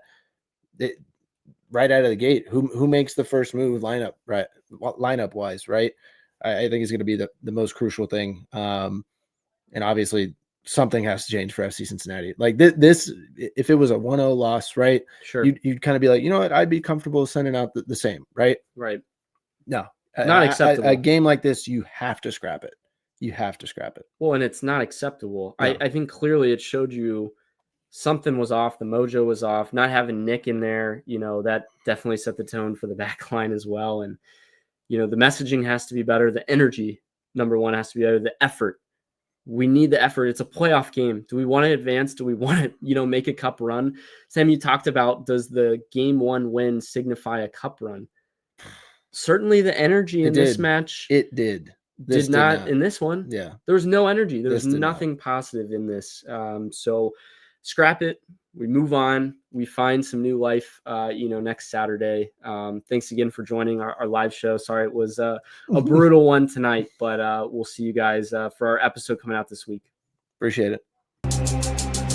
Right out of the gate, who makes the first move lineup wise, right? I think it's going to be the most crucial thing. And obviously something has to change for FC Cincinnati. Like this, if it was a 1-0 loss, right? Sure. You'd kind of be like, you know what? I'd be comfortable sending out the same, right? Right. No, Not acceptable. A game like this, you have to scrap it. You have to scrap it. Well, and it's not acceptable. No. I think clearly it showed you something was off. The mojo was off. Not having Nick in there, that definitely set the tone for the back line as well. And, the messaging has to be better. The energy, number one, has to be better. The effort. We need the effort. It's a playoff game. Do we want to advance? Do we want to, make a cup run? Sam, you talked about, does the game 1 win signify a cup run? Certainly the energy in this match. It did. Did not in this one. Yeah. There was no energy. There was nothing positive in this. So scrap it. We move on. We find some new life, next Saturday. Thanks again for joining our live show. Sorry, it was a brutal one tonight, but we'll see you guys for our episode coming out this week. Appreciate it.